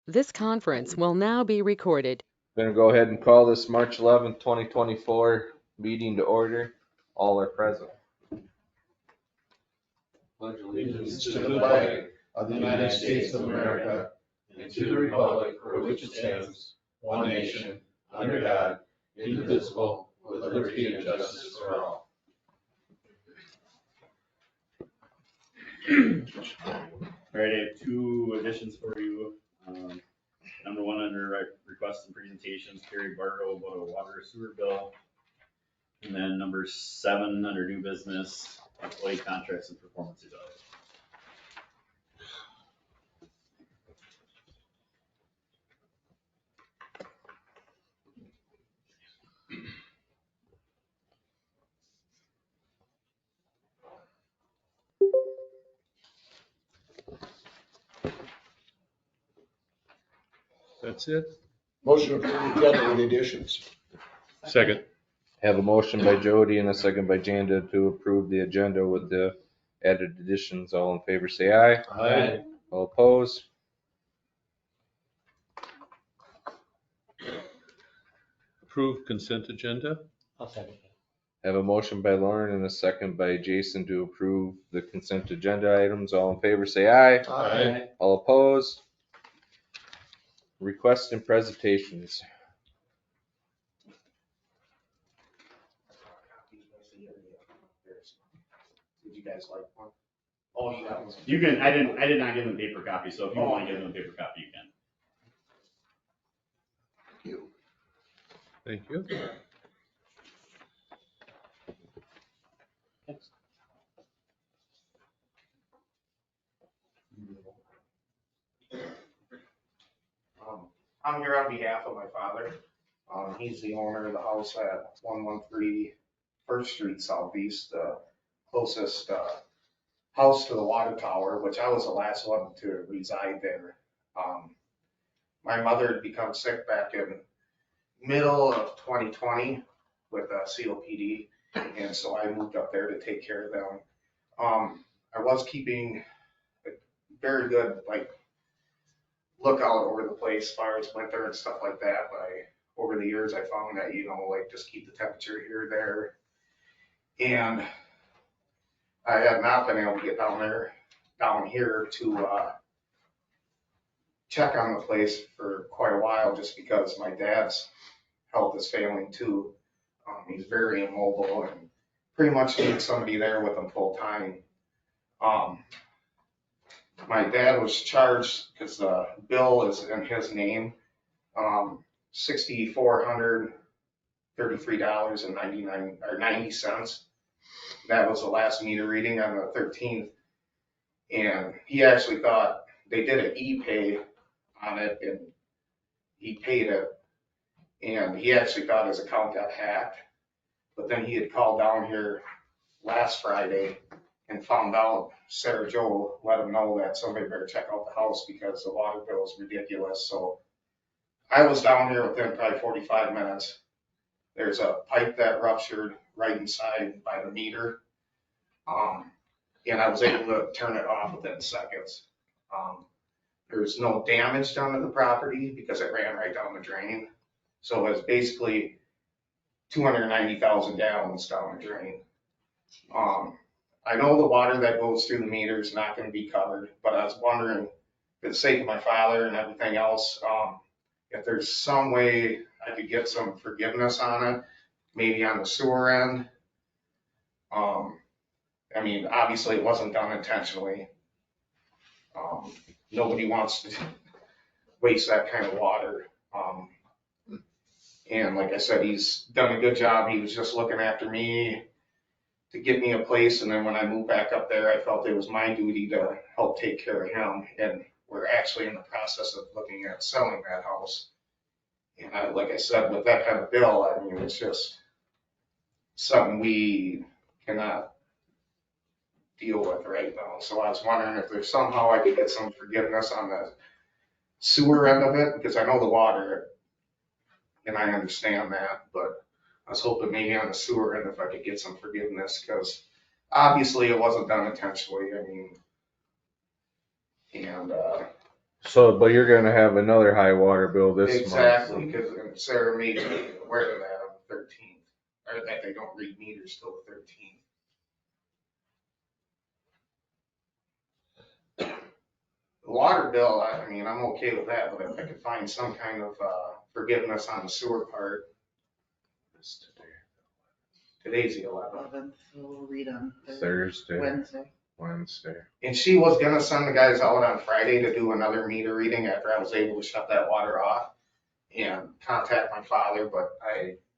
This conference will now be recorded. Gonna go ahead and call this March 11th, 2024 meeting to order. All are present. Pledge allegiance to the flag of the United States of America and to the republic for which it stands, one nation, under God, indivisible, with liberty and justice for all. All right, I have two additions for you. Number one, under requests and presentations, Carrie Bargo about a water sewer bill. And then number 7, under new business, employee contracts and performance evaluation. That's it. Motion approved agenda with additions. Second. Have a motion by Jody and a second by Janda to approve the agenda with the added additions. All in favor say aye. Aye. All opposed? Approved consent agenda. I'll second that. Have a motion by Lauren and a second by Jason to approve the consent agenda items. All in favor say aye. Aye. All opposed? Requests and presentations. Did you guys like one? Oh, you got one. You can, I did not give them paper copy, so if you want to give them a paper copy, you can. Thank you. I'm here on behalf of my father. He's the owner of the house at 113 First Street Southeast, the closest house to the water tower, which I was the last one to reside there. My mother had become sick back in middle of 2020 with COPD, and so I moved up there to take care of them. I was keeping a very good lookout over the place as far as winter and stuff like that, but over the years I found that, just keep the temperature here or there. And I had not been able to get down here to check on the place for quite a while, just because my dad's health is failing too. He's very immobile and pretty much needs somebody there with him full time. My dad was charged because the bill is in his name, $6,433.90. That was the last meter reading on the 13th, and he actually thought they did an e-pay on it, and he paid it, and he actually thought his account got hacked. But then he had called down here last Friday and found out Sarah Joe let him know that somebody better check out the house because the water bill is ridiculous. So I was down here within probably 45 minutes. There's a pipe that ruptured right inside by the meter. And I was able to turn it off within seconds. There's no damage done to the property because it ran right down the drain. So it's basically 290,000 gallons down the drain. I know the water that goes through the meter is not going to be covered, but I was wondering, for the sake of my father and everything else, if there's some way I could get some forgiveness on it, maybe on the sewer end. I mean, obviously it wasn't done intentionally. Nobody wants to waste that kind of water. And like I said, he's done a good job. He was just looking after me to get me a place. And then when I moved back up there, I felt it was my duty to help take care of him. And we're actually in the process of looking at selling that house. And like I said, with that kind of bill, I mean, it's just something we cannot deal with right now. So I was wondering if there's somehow I could get some forgiveness on the sewer end of it, because I know the water, and I understand that, but I was hoping maybe on the sewer end if I could get some forgiveness, because obviously it wasn't done intentionally. I mean, and So, but you're gonna have another high water bill this month. Exactly, because Sarah made me aware of that on the 13th, or that they don't read meters till the 13th. The water bill, I mean, I'm okay with that, but if I could find some kind of forgiveness on the sewer part. Today's the 11th. 11th, so we'll read on Thursday, Wednesday. Wednesday. And she was gonna send the guys out on Friday to do another meter reading after I was able to shut that water off and contact my father, but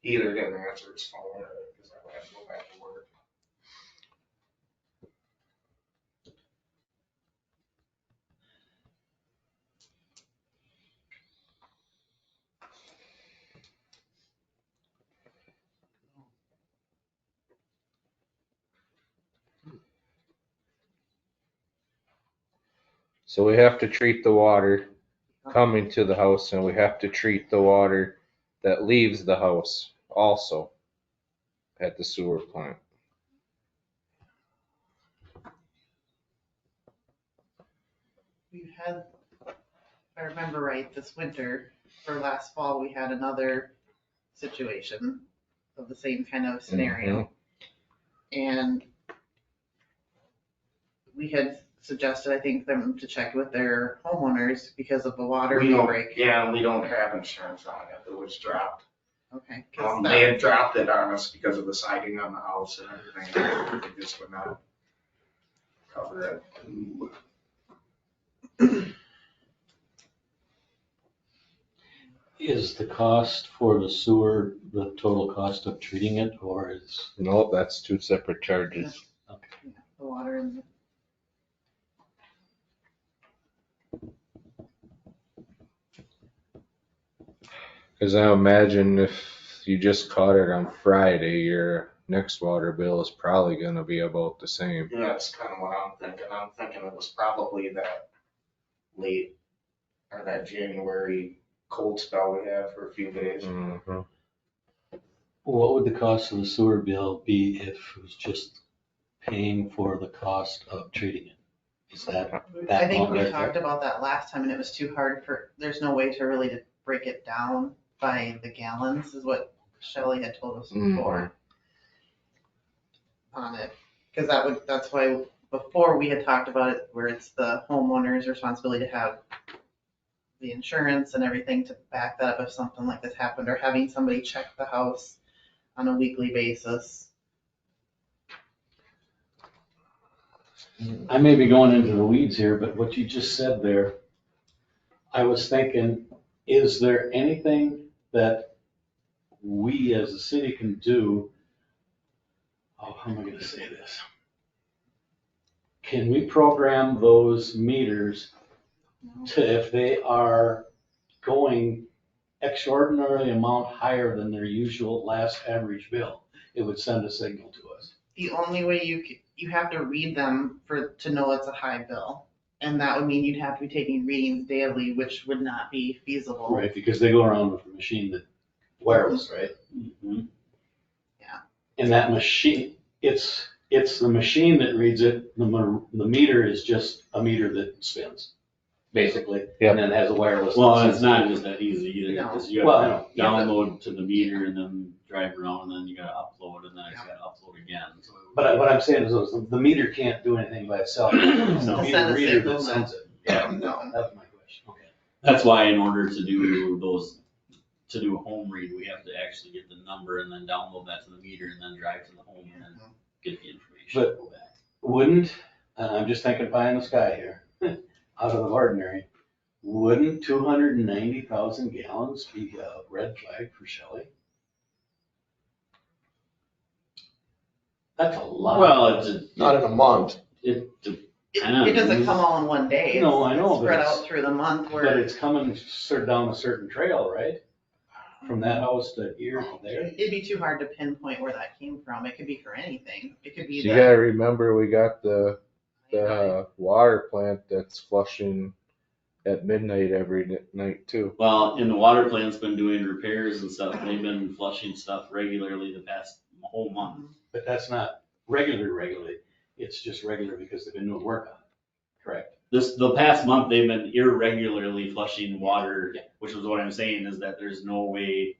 he either didn't answer his phone or because I had to go back to work. So we have to treat the water coming to the house, and we have to treat the water that leaves the house also at the sewer plant. We've had, if I remember right, this winter, for last fall, we had another situation of the same kind of scenario. And we had suggested, I think, them to check with their homeowners because of the water We don't, break. yeah, we don't have insurance on it. It was dropped. Okay. 'Cause They had dropped it on us because of the siding on the house and everything. They just would not cover it. Is the cost for the sewer the total cost of treating it, or is? No, that's two separate charges. the water and Cause I imagine if you just caught it on Friday, your next water bill is probably gonna be about the same. Yeah, that's kind of what I'm thinking. I'm thinking it was probably that late or that January cold spell we had for a few days. Mhm. What would the cost of the sewer bill be if it was just paying for the cost of treating it? Is that I think long we right talked about that last time and it was too hard there's no way to really break it down by the gallons is what Shelley had told us before on it. Cause that's why before we had talked about it where it's the homeowner's responsibility to have the insurance and everything to back that up if something like this happened or having somebody check the house on a weekly basis. I may be going into the weeds here, but what you just said there, I was thinking, is there anything that we as a city can do? Oh, how am I gonna say this? Can we program those meters to, if they are going extraordinarily amount higher than their usual last average bill, it would send a signal to us? The only way you have to read them to know it's a high bill. And that would mean you'd have to be taking readings daily, which would not be feasible. Right, because they go around with a machine that wireless, right? Yeah. And that machine, it's the machine that reads it, the meter is just a meter that spins, basically. Yeah. And then has a wireless. Well, it's not just that easy either, No. because you Well, I have to know. download to the meter and then drive around, and then you gotta upload, and then it's gotta upload again. So But what I'm saying is the meter can't do anything by itself. It's the It'll meter send a reader signal, that sends it. Yeah, no. That's my question, okay. That's why in order to do to do a home read, we have to actually get the number and then download that to the meter and then drive to the home and then get the information and go back. Wouldn't, I'm just thinking pie in the sky here, out of the ordinary, wouldn't 290,000 gallons be a red flag for Shelley? That's a lot. Well, it's Not in a month. It doesn't come all in one day. It's- No, I know, it's but spread it's- out through the month But where it's coming down a certain trail, right? From that house to here to there. it'd be too hard to pinpoint where that came from. It could be for anything. It could be You gotta remember, we got the water plant that's flushing at midnight every night too. Well, and the water plant's been doing repairs and stuff. They've been flushing stuff regularly the past whole month. But that's not regularly. It's just regular because they've been doing work on it, correct? the past month, they've been irregularly flushing water, which is what I'm saying is that there's no way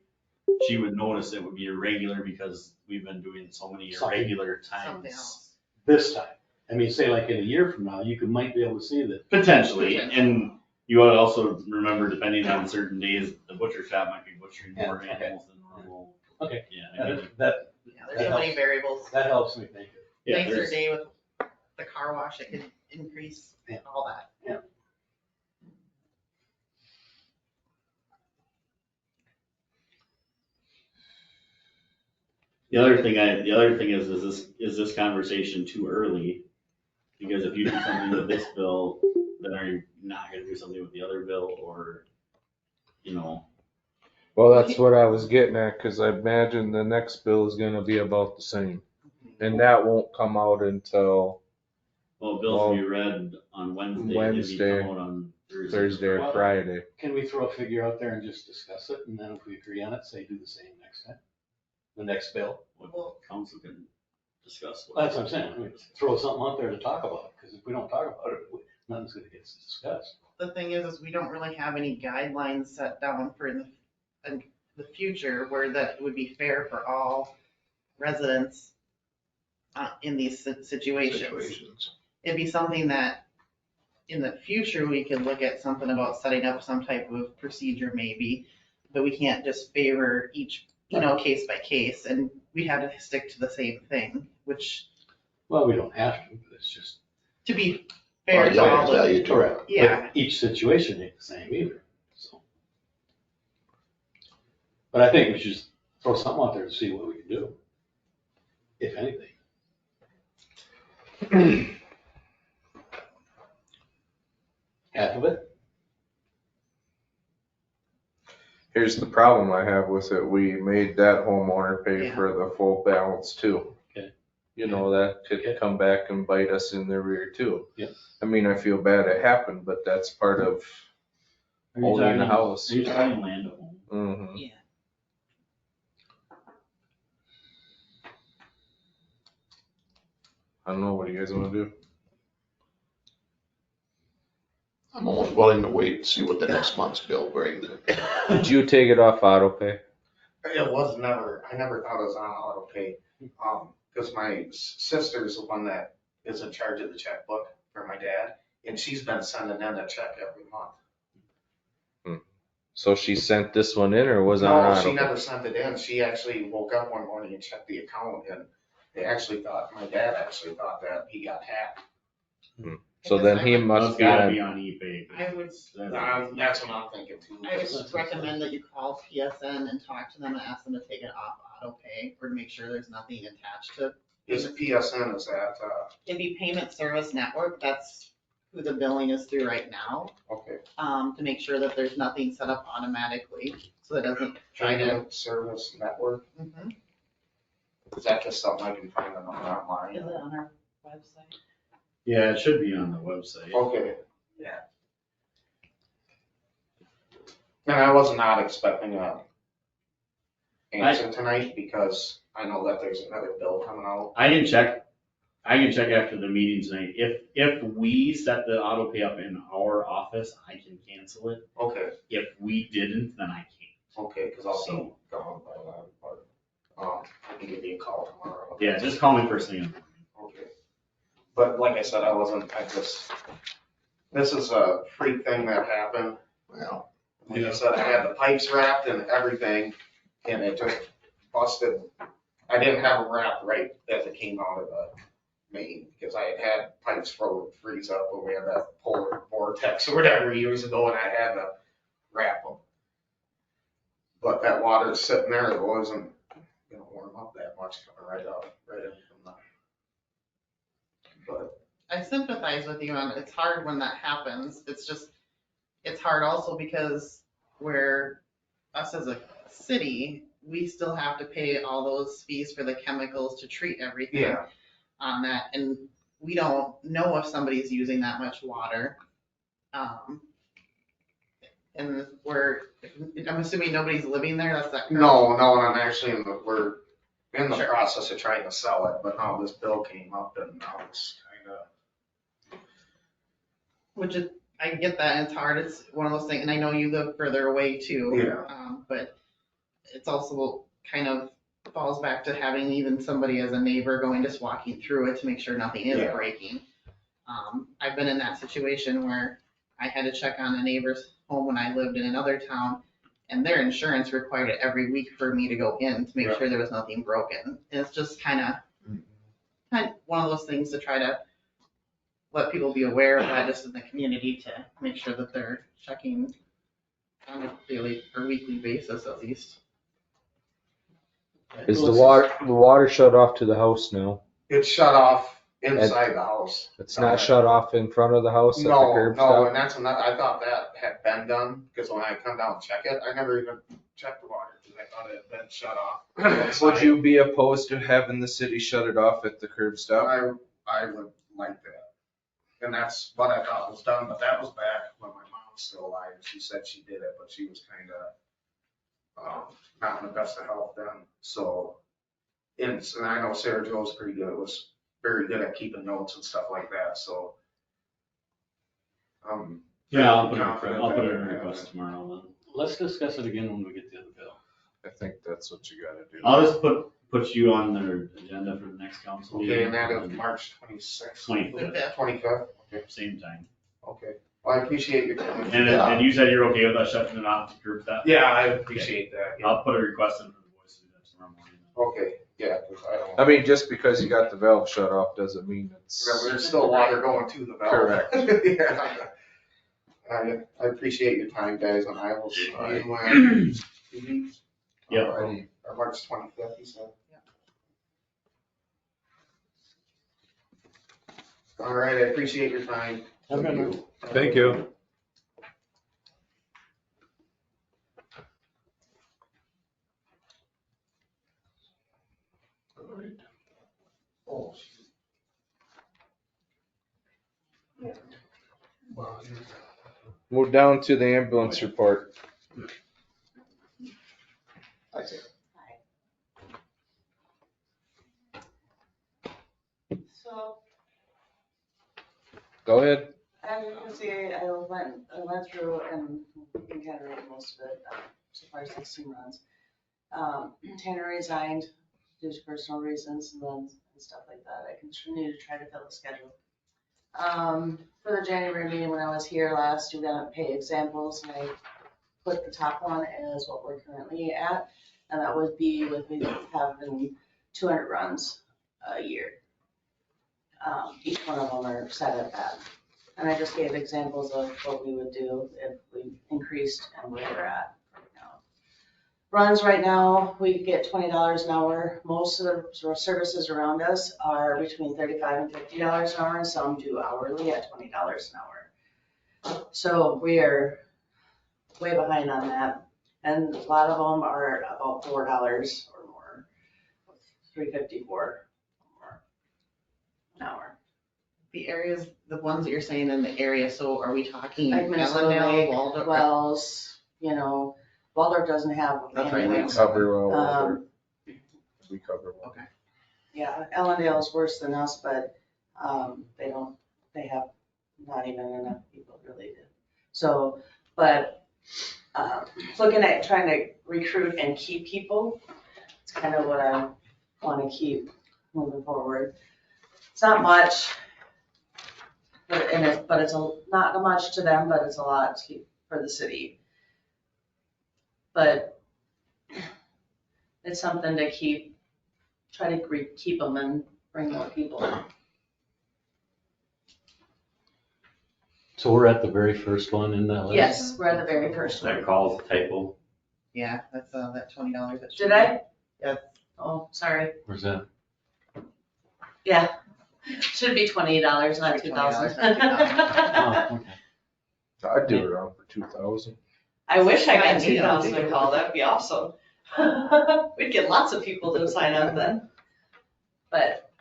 she would notice it would be irregular because we've been doing so many Something- irregular Something times. else. This time. I mean, say like in a year from now, might be able to see that. Potentially, and you ought to also remember, depending on certain days, the butcher shop might be butchering more Yeah, okay. animals than normal. Okay. Yeah, I mean, That Yeah, there's so many variables. that helps me think of. yeah, Nicer there's, day with the car wash, it could increase Yeah. all that. the other thing is this conversation too early? Because if you do something with this bill, then are you not gonna do something with the other bill, or, you know? Well, that's what I was getting at, cause I imagine the next bill is gonna be about the same. And that won't come out until Well, bills will be read on Wednesday, Wednesday, maybe come out on Thursday. Thursday or Friday. Can we throw a figure out there and just discuss it? And then if we agree on it, say do the same next time? The next bill? What council can discuss. Well, that's what I'm saying. I mean, throw something out there to talk about, because if we don't talk about it, nothing's gonna get discussed. The thing is we don't really have any guidelines set down for in the future where that would be fair for all residents in these situations. It'd be something that in the future, we could look at something about setting up some type of procedure maybe, but we can't just favor each, case by case, and we have to stick to the same thing, which, Well, we don't have to, but it's just. to be fair to all the, Correct. Yeah. But each situation ain't the same either, so. But I think we should just throw something out there to see what we can do, if anything. Half of it? Here's the problem I have with it. We made that homeowner pay Yeah. for the full balance too. Okay. That could Okay. come back and bite us in the rear too. Yep. I mean, I feel bad it happened, but that's part of Are you owning talking- a house. Are you talking land to own? Mhm. Yeah. I don't know, what do you guys wanna do? I'm almost willing to wait and see what the next month's bill brings. Did you take it off auto pay? It was never, I never thought it was on auto pay. Cause my sister's the one that is in charge of the checkbook for my dad, and she's been sending in a check every month. So she sent this one in or was on No, auto she pay? never sent it in. She actually woke up one morning and checked the account, and they actually thought, my dad actually thought that he got hacked. So then he Well, must it's be gotta on. be on ePay. I would, That's what I'm thinking too. I would recommend that you call PSN and talk to them and ask them to take it off auto pay or to make sure there's nothing attached to. Is PSN, is that, It'd be Payment Service Network, that's who the billing is through right now, okay. to make sure that there's nothing set up automatically, so it doesn't try to. Payment Service Network, Mhm. is that just something I can find online? Is it on our website? Yeah, it should be on the website. Okay, yeah. And I was not expecting a answer tonight because I know that there's another bill coming out. I can check after the meeting tonight. If we set the auto pay up in our office, I can cancel it. Okay, If we didn't, then I can't. okay, cause I'll be gone by then, but, I can give you a call tomorrow. Yeah, just call me first thing in the morning. Okay. But like I said, this is a freak thing that happened. Well, Like I said, I had the pipes wrapped and everything, and it just busted. I didn't have them wrapped right as it came out of the main, because I had pipes freeze up when we had that polar vortex or whatever years ago, and I had to wrap them. But that water's sitting there, it wasn't gonna warm up that much coming right in from the. But, I sympathize with you on, it's hard when that happens, it's hard also because us as a city, we still have to pay all those fees for the chemicals to treat everything yeah, on that, and we don't know if somebody's using that much water. And I'm assuming nobody's living there, that's that. correct? no, and I'm actually we're in the Sure. process of trying to sell it, but now this bill came up and now it's kinda. Which is, I get that, and it's hard, it's one of those things, and I know you live further away too. Yeah. But it's also kind of falls back to having even somebody as a neighbor going, just walking through it to make sure nothing is Yeah. breaking. I've been in that situation where I had to check on a neighbor's home when I lived in another town, and their insurance required it every week for me to go in to make Yeah. sure there was nothing broken. And it's just kind of one of those things to try to let people be aware of that just in the community to make sure that they're checking on a daily or weekly basis at least. Is the water shut off to the house now? It's shut off inside the house. It's not shut off in front of the house at the No, curb no, stop? and that's another, I thought that had been done, because when I come down and check it, I never even checked the water, because I thought it had been shut off. Would you be opposed to having the city shut it off at the curb stop? I would like that. And that's what I thought was done, but that was back when my mom was still alive, and she said she did it, but she was kinda, not in the best of health then, so. And I know Sarah Jo's pretty good, was very good at keeping notes and stuff like that, so. Yeah, I'll put confident it that- in a request tomorrow then. Let's discuss it again when we get the other bill. I think that's what you gotta do. I'll just put you on the agenda for the next council meeting. Okay, and that is March 26th. 25th. 25th, okay, Same time. okay. Well, I appreciate your time. And you said you're okay with us shutting it off to curb stop? Yeah, I appreciate that, yeah. I'll put a request in for the boys to do that tomorrow morning. Okay, yeah, because I don't. I mean, just because you got the valve shut off doesn't mean it's. There's still water going to the valve. Correct. Yeah. I appreciate your time, guys, and I will see you in 2 weeks. Yeah. Alrighty. Or March 25th, you said? All right, I appreciate your time. Have a good night. Thank you. Oh, Move down to the ambulance report. I see. So, Go ahead. as you can see, I went through and you can kind of read most of it, so far 16 runs. Tanner resigned due to personal reasons and stuff like that. I continue to try to fill the schedule. For the January meeting, when I was here last, you got to pay examples, and I put the top one as what we're currently at, and that would be with me having 200 runs a year. Each one of them are set at that. And I just gave examples of what we would do if we increased and where we're at right now. Runs right now, we get $20 an hour. Most of the services around us are between $35 and $50 an hour, and some do hourly at $20 an hour. So we are way behind on that. And a lot of them are about $4 or more, $3.54 or more an hour. The areas, the ones that you're saying in the area, so are we talking Like Minnesota Ellendale, Lake, Waldorf? Wells, Waldorf doesn't have That's right, ambulance. Cover well. Um, We cover well. Okay. Yeah, Ellendale is worse than us, but, they have not even enough people really to. So, but, looking at trying to recruit and keep people, it's kind of what I want to keep moving forward. It's not much, but it's not much to them, but it's a lot for the city. But it's something to try to keep them and bring more people in. So we're at the very first one in that list? Yes, we're at the very first one. That call's a typo. Yeah, that's, that $20 that. Did I? Yeah. Oh, sorry. Where's that? Yeah. Should be $20, not $20, $2,000. not Oh, okay. I'd do it around for 2,000. I wish I got Yeah, 2,000 to call, that'd be awesome. We'd get lots of people to sign up then. But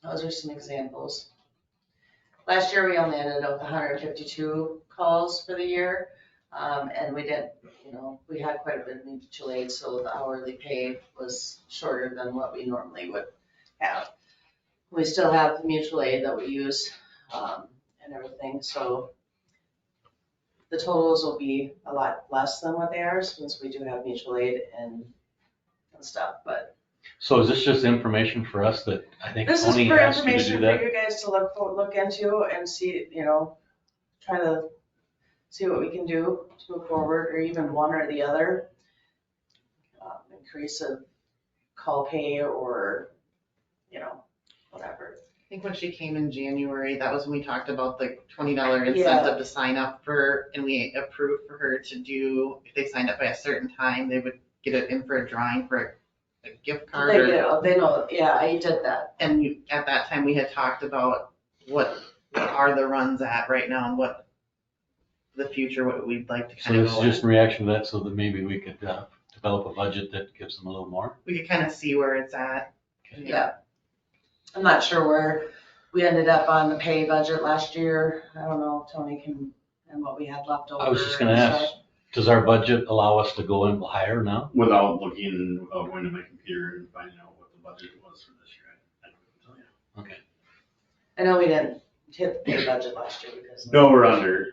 those are some examples. Last year, we only ended up with 152 calls for the year. And we didn't, we had quite a bit of mutual aid, so the hourly pay was shorter than what we normally would have. We still have mutual aid that we use, and everything, so the totals will be a lot less than what they are, since we do have mutual aid and stuff, but So is this just information for us that I think this is Tony for asked you to information do for that? you guys to look into and see, try to see what we can do to move forward, or even one or the other. Increase of call pay or, whatever. I think when she came in January, that was when we talked about the $20 incentive Yeah. to sign up for, and we approved for her to do, if they signed up by a certain time, they would get it in for a drawing for a gift card. They know, yeah, I did that. And at that time, we had talked about what are the runs at right now and what the future, what we'd like to So kind of this is go just at. in reaction to that, so that maybe we could develop a budget that gives them a little more? We could kind of see where it's at. Yeah. I'm not sure where we ended up on the pay budget last year. I don't know if Tony and what we had left over. I was just gonna and ask, stuff. does our budget allow us to go in higher now? Without looking, going to my computer and finding out what the budget was for this year, I couldn't tell you. Okay. I know we didn't hit the pay budget last year because. No, we're under.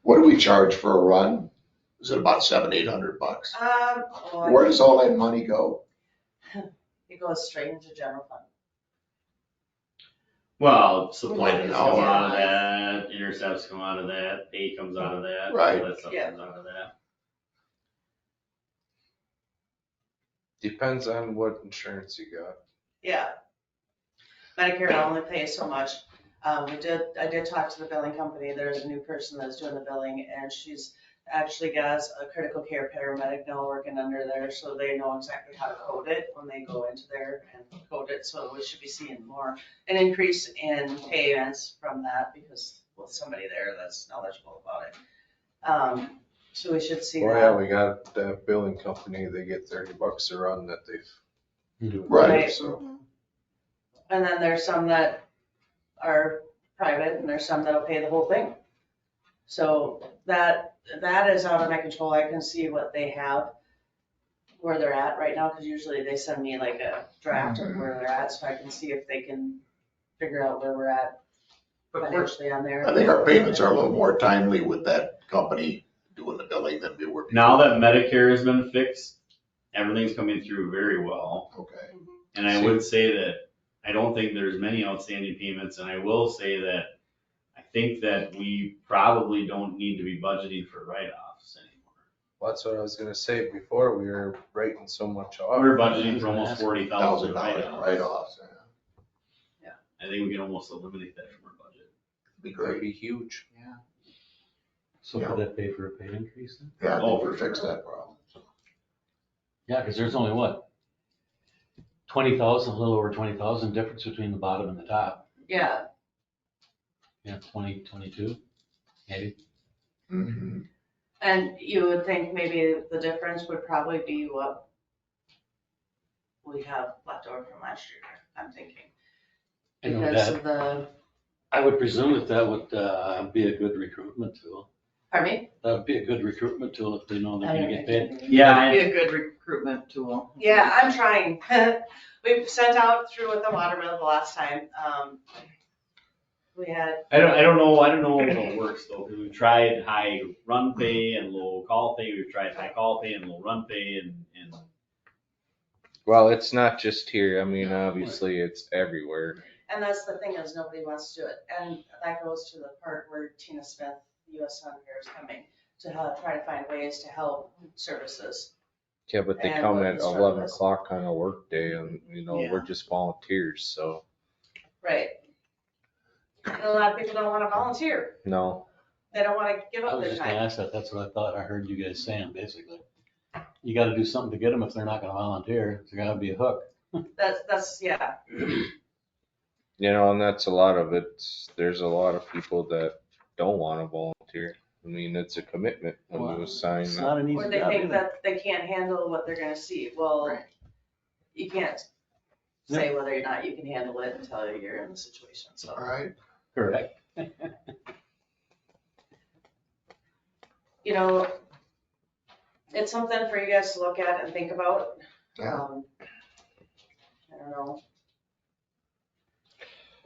What do we charge for a run? Is it about $700-800? Where does all that money go? It goes straight into general fund. Well, supplies Like, come no. out of that, intercepts come out of that, pay comes out of that. Right. All that stuff Yeah. comes out of that. Depends on what insurance you got. Yeah. Medicare only pays so much. I did talk to the billing company. There's a new person that's doing the billing, and she's actually got a critical care paramedic now working under there, so they know exactly how to code it when they go into there and code it. So we should be seeing an increase in payments from that, because with somebody there that's knowledgeable about it. So we should see Well, yeah, that. we got that billing company, they get $30 a run that they've. do. Right, Right. so, And then there's some that are private, and there's some that'll pay the whole thing. So that is out of my control. I can see what they have, where they're at right now, because usually they send me like a draft of where they're at, so I can see if they can figure out where we're at financially on there. I think our payments are a little more timely with that company doing the billing than they were before. Now that Medicare has been fixed, everything's coming through very well. Okay. And I would say that I don't think there's many outstanding payments, and I will say that I think that we probably don't need to be budgeting for write-offs anymore. Well, that's what I was gonna say before, we were writing so much off. We're budgeting for almost 40,000 $1,000 write-offs. write-offs, yeah. I think we can almost eliminate that from our budget. Be That'd great. be huge. So could that pay for a pay increase then? Yeah, I Oh, think for we fixed sure. that problem. So. Yeah, because there's only what? 20,000, a little over 20,000 difference between the bottom and the top. Yeah, Yeah, 20, 22, maybe. Mhm. and you would think maybe the difference would probably be what we have left over from last year, I'm thinking. I know Because that. of the, I would presume that would be a good recruitment tool. pardon me? That would be a good recruitment tool if they know they're gonna get paid. Yeah, It'd be a good recruitment tool. Yeah, I'm trying. We've sent out through with the water bill the last time. We had, I don't know how it works though, because we've tried high run pay and low call pay, we've tried high call pay and low run pay and Well, it's not just here, I mean, obviously, it's everywhere. and that's the thing, is nobody wants to do it. And that goes to the part where Tina Smith, US Sun Fair, is coming to help, try to find ways to help services. Yeah, but they And come what at the struggle 11 is. o'clock on a work day and, Yeah. we're just volunteers, so, Right. And a lot of people don't want to volunteer. no. They don't want to give I up was their just gonna time. ask that, that's what I thought I heard you guys saying, basically. You gotta do something to get them if they're not gonna volunteer, there's gotta be a hook. That's, yeah. And that's a lot of it, there's a lot of people that don't wanna volunteer. I mean, it's a commitment when you sign It's up. not an Or easy they job think either. that they can't handle what they're gonna see. Well, Right. you can't say whether or not you can handle it until you're in the situation, All so. right. Correct. it's something for you guys to look at and think about. Yeah. I don't know.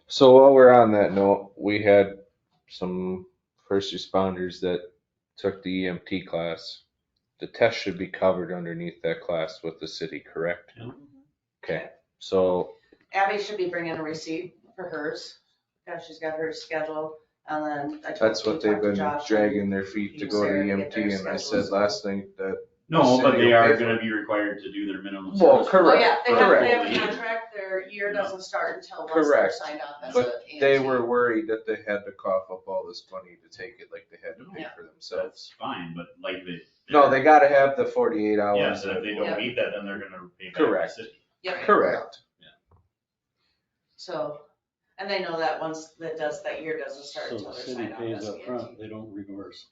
So while we're on that note, we had some first responders that took the EMT class. The test should be covered underneath that class with the city, correct? Yeah. Okay, so Abby should be bringing a receipt for hers. Yeah, she's got her schedule, and then I that's told what you, they've talk to been Josh. dragging their feet to go to Sarah to get EMT, their and I said schedules. last night that. No, The but city they will are pay for gonna be required to do their minimum Well, service. Oh, correct. yeah, they have a Correct. contract, their year doesn't start until once they're Correct. signed off as But a they EMT. were worried that they had to cough up all this money to take it, like they had to pay Yeah. for themselves. That's fine, but like they. No, they gotta have the 48 hours. Yeah, so if they Yeah. don't meet that, then they're gonna pay back the Correct. city. Yep, Correct. so, and they know that once that year doesn't start So until the they're city signed off pays as up an front, EMT. they don't reimburse.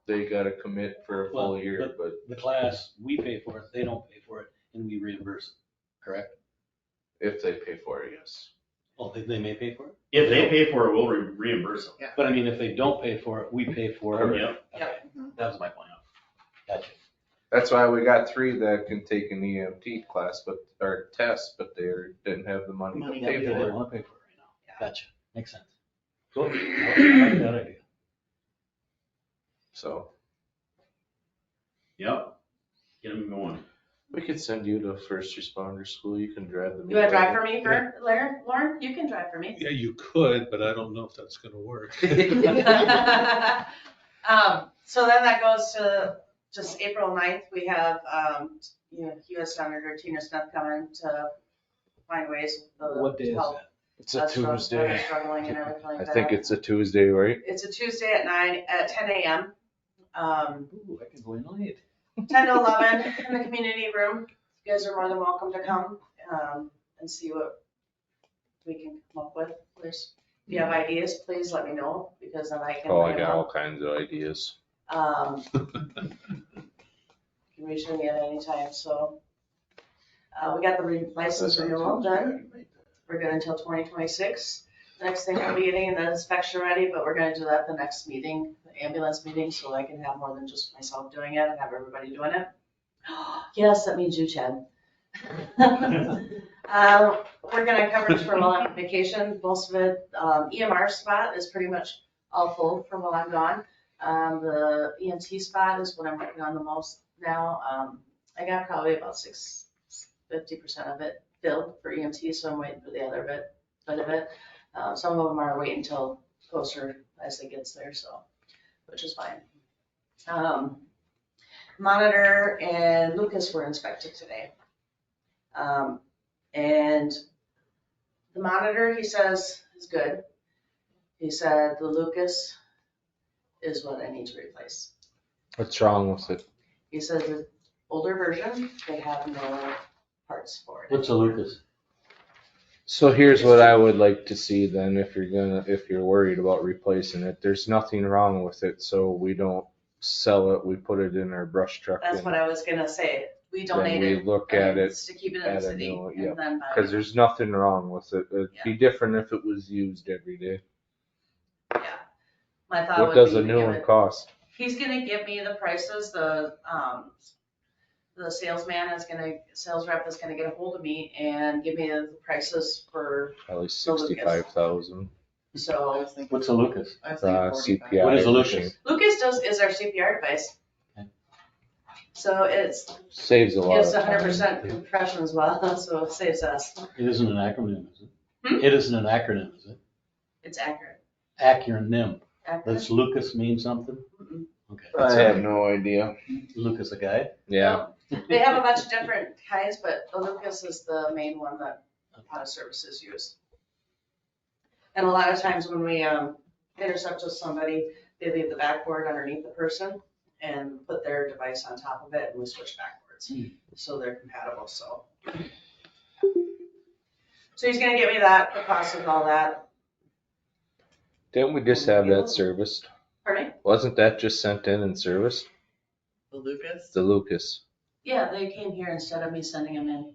They gotta commit for a full Well, year, but The class, we pay for it, they don't pay for it, and we reimburse it, correct? if they pay for it, yes. Oh, they may pay for it? If they pay for it, we'll reimburse them. But I mean, if they don't pay for it, we pay for it. Yep. Okay, that was my point. Gotcha. That's why we got 3 that can take an EMT class, or test, but they didn't have the money to Money. Yeah, pay they for don't it. wanna pay for it right now. Gotcha, makes sense. Cool, I like that idea. So Yep. Get them going. we could send you to first responder school. You can drive them. You wanna drive for me, Lauren? You can drive for me. Yeah, you could, but I don't know if that's gonna work. So then that goes to just April 9th, we have, US Senator Tina Smith coming to find ways to What day is help that? It's a us that are Tuesday. struggling and everything like I that. think it's a Tuesday, right? It's a Tuesday at 10 a.m. Ooh, I can go in late. 10 to 11 in the community room. You guys are more than welcome to come, and see what we can come up with. If you have ideas, please let me know, because then I can. Oh, I bring got them all kinds of ideas. up. You can reach me at any time, so. We got the license renewal done. We're good until 2026. The next thing we'll be getting the inspection ready, but we're gonna do that the next meeting, the ambulance meeting, so I can have more than just myself doing it and have everybody doing it. Yes, that means you, Chad. We're gonna cover for while I'm on vacation, most of it, EMR spot is pretty much all full for while I'm gone. The EMT spot is what I'm working on the most now. I got probably about 50% of it filled for EMT, so I'm waiting for the other bit of it. Some of them are waiting until closer as it gets there, so, which is fine. Monitor and Lucas were inspected today. And the monitor, he says, is good. He said the Lucas is what I need to replace. What's wrong with it? He says the older version, they have no parts for it. What's a Lucas? So here's what I would like to see then, if you're worried about replacing it, there's nothing wrong with it, so we don't sell it, we put it in our brush truck. That's and what I was gonna say. We then donate we it. look at it To keep it in the at a city new, and then buy cause it. there's nothing wrong with it. It'd be different if it was used every day. Yeah. My thought What would does be a to new give one it, cost? he's gonna give me the prices, the sales rep is gonna get a hold of me and give me the prices for, Probably The Lucas. 65,000. I so. was thinking. What's a Lucas? I was thinking 45. CPI. What is a machine. Lucas? Lucas is our CPR device. Okay. So it's, Saves a lot gives of time. 100% compression as well, so it saves us. It isn't an acronym, is it? Hmm? It isn't an acronym, is it? It's accurate. Acronym. Accurate? Does Lucas mean something? Mm-mm. Okay. I have no idea. Lucas a guy? Yeah, They have a bunch of different kinds, but the Lucas is the main one that a lot of services use. And a lot of times when we intercept with somebody, they leave the backboard underneath the person and put their device on top of it, and we switch backwards. So they're compatible, so. So he's gonna get me that, the cost of all that. didn't we just have that serviced? Pardon me? Wasn't that just sent in and serviced? The Lucas? The Lucas. Yeah, they came here instead of me sending them in.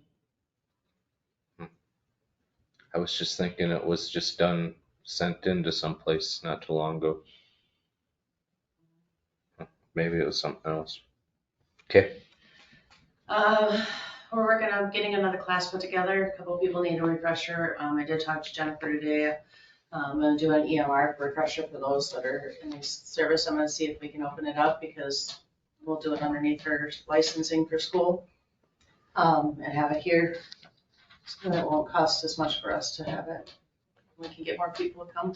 I was just thinking it was just done, sent into someplace not too long ago. Maybe it was something else. Okay. We're working on getting another class put together. A couple of people need a refresher. I did talk to Jennifer today. I'm gonna do an EMR refresher for those that are in the service. I'm gonna see if we can open it up because we'll do it underneath her licensing for school. And have it here. So it won't cost as much for us to have it. We can get more people to come.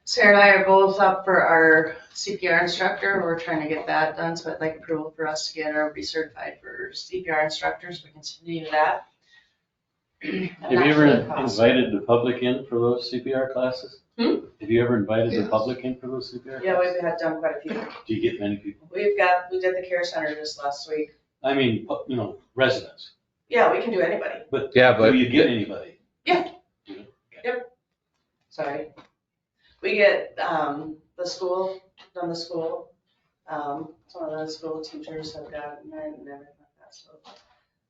Sarah and I are both up for our CPR instructor. We're trying to get that done, so I'd like approval for us to get our recertified for CPR instructors. We can continue that. Have you ever invited the public in for those CPR classes? Have you ever invited the public in for those CPR Yeah, classes? we've had done quite a few. Do you get many people? We did the care center just last week. I mean, residents. Yeah, we can do anybody. But Yeah, but do you get anybody? Yeah. You do? Sorry. We get, the school, some of the school teachers have gotten it and everything like that, so.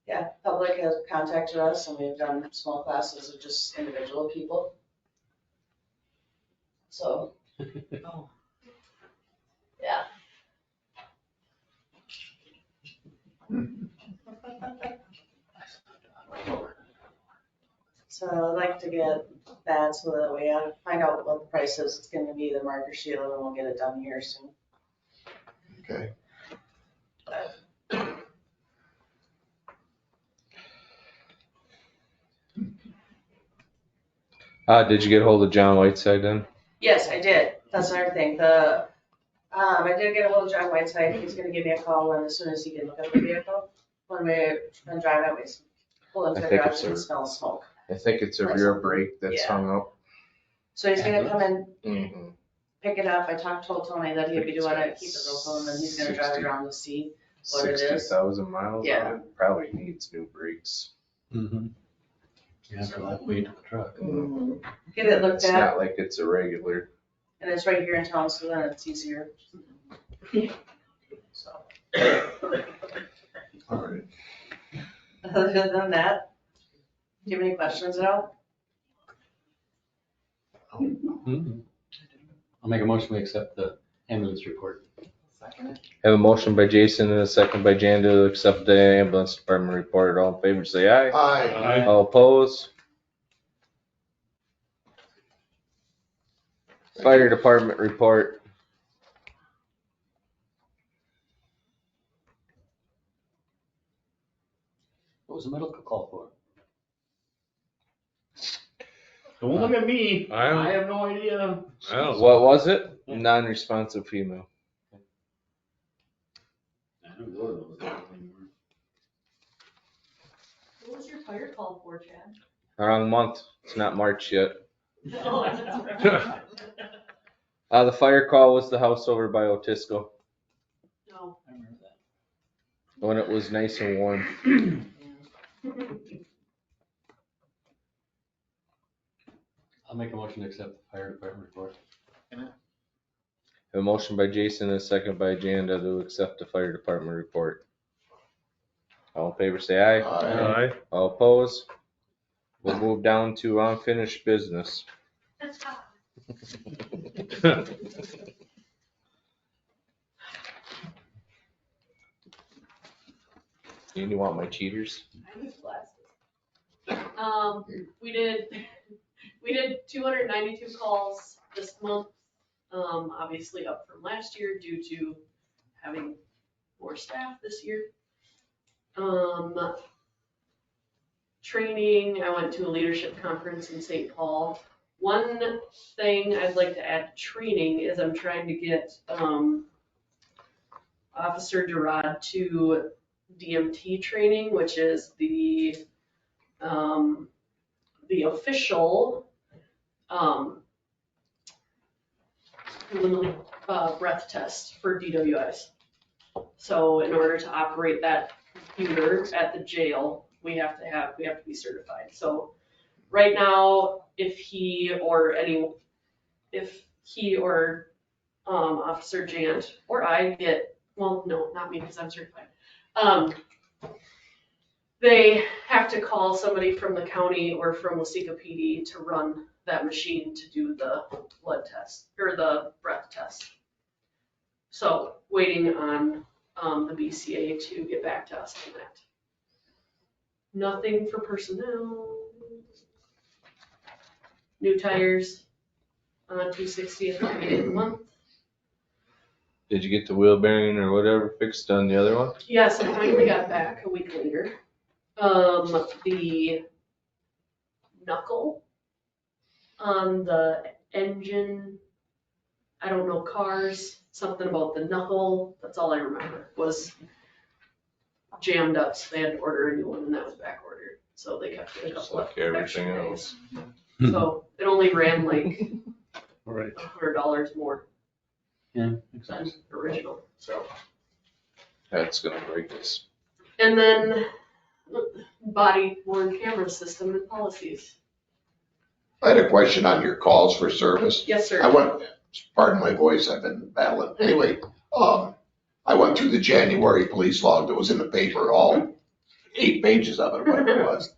Yeah, public has contacted us and we've done small classes of just individual people. So, yeah. So I'd like to get that so that we find out what the price is. It's gonna be the marker shield and we'll get it done here soon. Okay. Did you get a hold of John Whiteside then? Yes, I did. That's another thing. I did get a hold of John Whiteside. He's gonna give me a call as soon as he can look at the vehicle. When we've been driving, we pull into I the think garage it's and a- smell smoke. I think it's a rear brake that's Yeah. hung up. So he's gonna come in, Mm-hmm. pick it up. I told Tony that he'd be doing it, keep it local, and then he's gonna drive it around to see what it is. 60,000 miles Yeah. on it. Probably needs new brakes. Mm-hmm. Yeah, for that weight of the truck. Get it looked It's at, not like it's a regular. and it's right here in town, so then it's easier. So, All right. other than that, do you have any questions at all? Mhm. I'll make a motion, we accept the ambulance report. Have a motion by Jason and a second by Jan to accept the ambulance department report. All in favor, say aye. Aye. All opposed? Fire department report. What was the medical call for? Don't look at me. I don't- I have no idea. What was it? Non-responsive female. I don't go to those anymore. What was your fire call for, Chad? Wrong month. It's not March yet. Oh, that's right. The fire call was the house over by Otisco No. I remember that. when it was nice and warm. I'll make a motion to accept the fire department report. A motion by Jason and a second by Janda to accept the fire department report. All in favor, say aye. Aye. All opposed? We'll move down to unfinished business. You want my cheaters? I was blessed. We did 292 calls this month, obviously up from last year due to having more staff this year. Training, I went to a leadership conference in St. Paul. One thing I'd like to add to training is I'm trying to get, Officer Durad to DMT training, which is the official, breath test for DWIs. So in order to operate that computer at the jail, we have to be certified. So right now, if he or Officer Jant or I get, well, no, not me because I'm certified. They have to call somebody from the county or from Waseca PD to run that machine to do the blood test or the breath test. So waiting on the BCA to get back to us on that. Nothing for personnel. New tires, 260 at the beginning of the month. Did you get the wheel bearing or whatever fixed on the other one? Yes, I finally got back a week later. The knuckle on the engine, I don't know, cars, something about the knuckle, that's all I remember, was jammed up, so they had to order a new one, and that was back ordered. So they kept it a Just couple like of everything extra else. days. So it only ran like Right. $100 more Yeah. than original, so. That's gonna break us. And then body worn camera system and policies. I had a question on your calls for service. Yes, sir. I went, pardon my voice, I've been battling. Anyway, I went through the January police log that was in the paper, all 8 pages of it, whatever it was.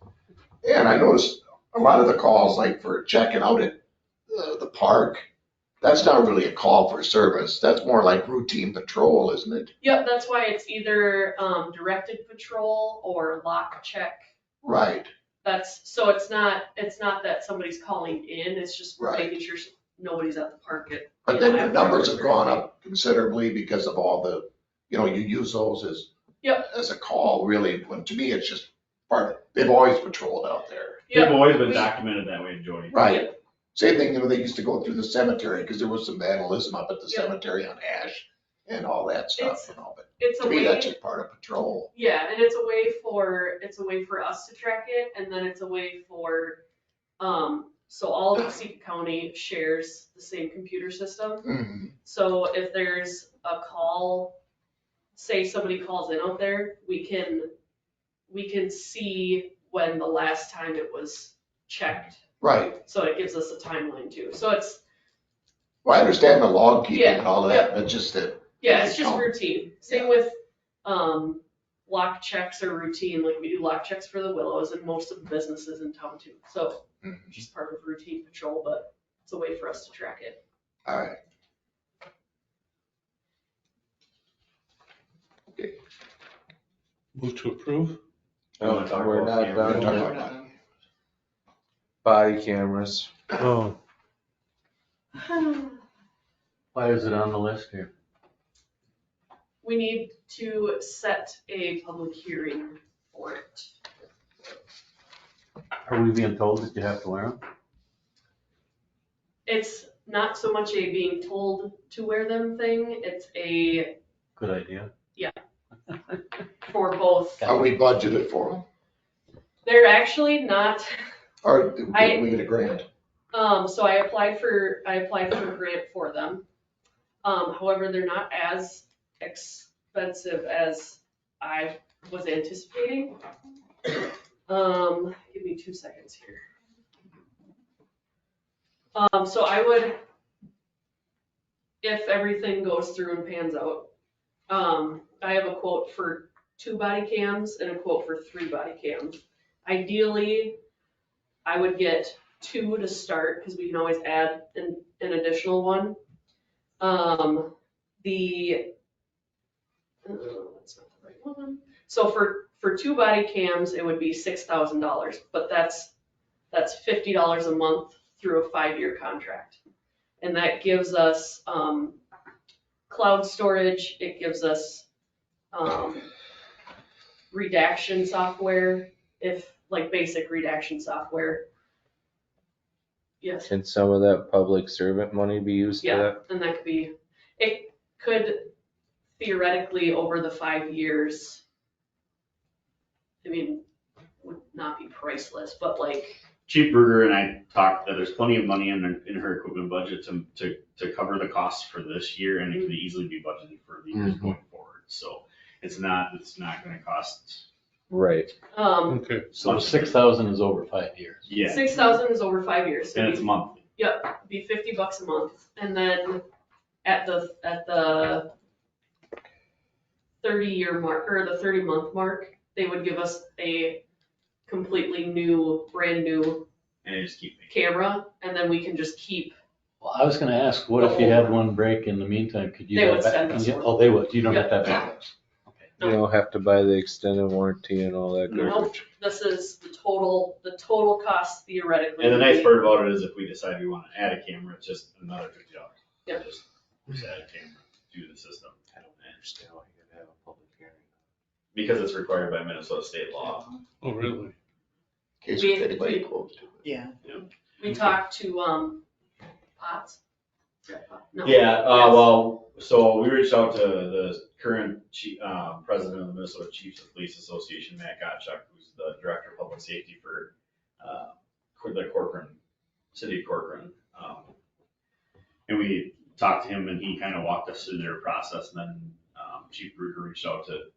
And I noticed a lot of the calls, like for checking out at the park, that's not really a call for service. That's more like routine patrol, isn't it? Yep, that's why it's either directed patrol or lock check. Right. So it's not that somebody's calling in, it's just Right. making sure nobody's at the park at. But then your numbers have gone up considerably because of all the, you use those as, Yep. as a call, really. When to me, it's just they've always patrolled out there. Yep. They've always been documented that way, Jody. Right. Same thing, they used to go through the cemetery because there was some vandalism up at the Yep. cemetery on Ash and all that stuff, But It's a to me, way, that's just part of patrol. yeah, and it's a way for us to track it, and then it's a way for, so all of Seacon County shares the same computer system. Mhm. So if there's a call, say somebody calls in out there, we can see when the last time it was checked. Right. So it gives us a timeline too. So it's, Well, I understand the log keeping and all Yeah, that, but just that, yeah, it's just routine. Same with, lock checks are routine, like we do lock checks for the Willows and most of the businesses in town too. So just part of routine patrol, but it's a way for us to track it. all right. Move to approve? Oh, wanna talk we're about not cameras? done Talk yet. about that. Body cameras. Oh, why is it on the list here? We need to set a public hearing for it. Are we being told that you have to wear them? It's not so much a being told to wear them thing, it's a, Good idea. for both. Are we budgeted for them? They're actually not, Or did we get a grant? so I applied for a grant for them. However, they're not as expensive as I was anticipating. Give me 2 seconds here. So I would, if everything goes through and pans out, I have a quote for 2 body cams and a quote for 3 body cams. Ideally, I would get 2 to start, because we can always add an additional one. That's not the right one. So for 2 body cams, it would be $6,000, but that's $50 a month through a 5-year contract. And that gives us, cloud storage, it gives us, redaction software, like basic redaction software. Yes. Can some of that public servant money be used for Yeah, that? and that it could theoretically over the 5 years, I mean, would not be priceless, but like. Chief Berger and I talked that there's plenty of money in her equipment budget to cover the costs for this year, and it could easily be budgeted for the years going forward. So it's not gonna cost. Right. Okay. So 6,000 is over 5 years. Yeah. 6,000 is over 5 years. So And it's monthly. Yep, be $50 a month, and then at the 30-year mark, or the 30-month mark, they would give us a completely new, brand new And they just keep making. camera, and then we can just keep. Well, I was gonna ask, what if you had one break in the meantime? Could you? They have would back- send us one. Oh, they would. You don't have to have Yeah. backups. You don't have to buy the extended warranty and all that Nope. garbage. This is the total cost theoretically. And the would nice be- part about it is if we decide we wanna add a camera, it's just another $50. Yep. Just add a camera to the system. I don't understand why you gotta have a public hearing. Because it's required by Minnesota state law. Oh, really? In case We- there's anybody close to it. Yeah. We talked to, Potts. No. Yeah, Yes. well, so we reached out to the current president of the Minnesota Chiefs of Police Association, Matt Gottschalk, who's the director of public safety for the Corcoran, city of Corcoran. And we talked to him and he kind of walked us through their process, and then Chief Bruger reached out to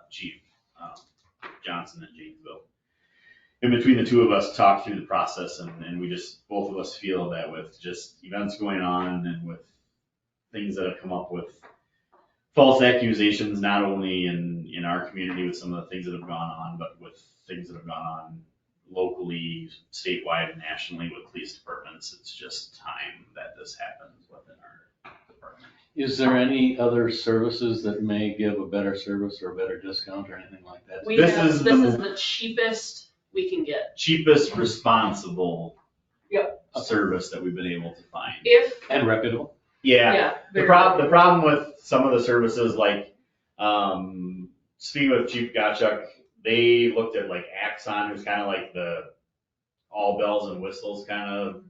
Chief Johnson in Janesville. In between the two of us talked through the process, and we just, both of us feel that with just events going on and with things that have come up with false accusations, not only in our community with some of the things that have gone on, but with things that have gone on locally, statewide, and nationally with police departments, it's just time that this happens within our department. Is there any other services that may give a better service or a better discount or anything like that? This is the cheapest we can get. Cheapest responsible Yep. service that we've been able to find. If, And reputable? Yeah, the very problem with some of the services, like, speaking with Chief Gottschalk, they looked at like Axon, who's kind of like the all bells and whistles kind of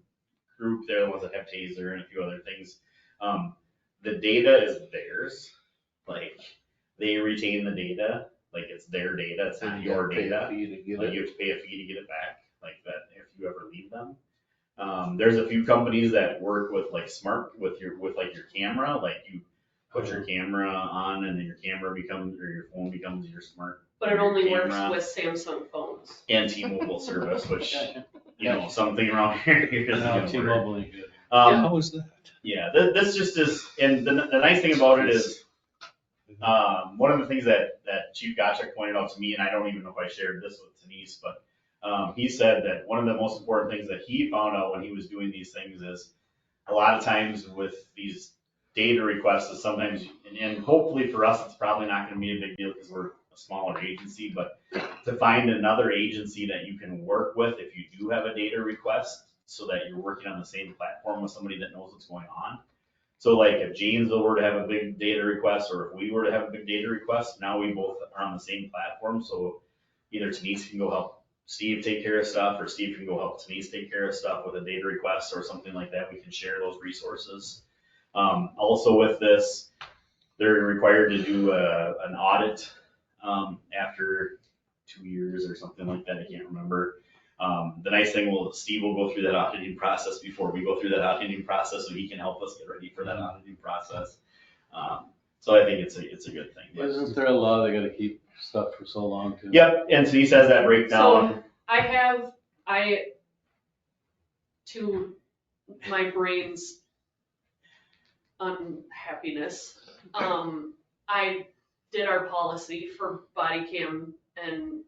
group. They're the ones that have Taser and a few other things. The data is theirs, like, they retain the data, like it's their data, it's not your data. Pay a fee to get Like it. you have to pay a fee to get it back, like that if you ever leave them. There's a few companies that work with like smart, with your camera, like you put your camera on and then your camera becomes, or your phone becomes your smart. but it only works camera. with Samsung phones. And T-Mobile service, which, you know, something around here isn't No, gonna work. T-Mobile ain't good. How was that? Yeah, this just is, and the nice thing about it is, one of the things that Chief Gottschalk pointed out to me, and I don't even know if I shared this with Denise, but he said that one of the most important things that he found out when he was doing these things is a lot of times with these data requests is sometimes, and hopefully for us, it's probably not gonna be a big deal because we're a smaller agency, but to find another agency that you can work with if you do have a data request, so that you're working on the same platform with somebody that knows what's going on. So like if Janesville were to have a big data request, or if we were to have a big data request, now we both are on the same platform, so either Denise can go help Steve take care of stuff, or Steve can go help Denise take care of stuff with a data request or something like that. We can share those resources. Also with this, they're required to do an audit after 2 years or something like that, I can't remember. The nice thing, Steve will go through that auditing process before we go through that auditing process, so he can help us get ready for that auditing process. So I think it's a good thing. But- Isn't there a law they gotta keep stuff for so long too? Yep, and so he says that breakdown. To my brain's unhappiness, I did our policy for body cam and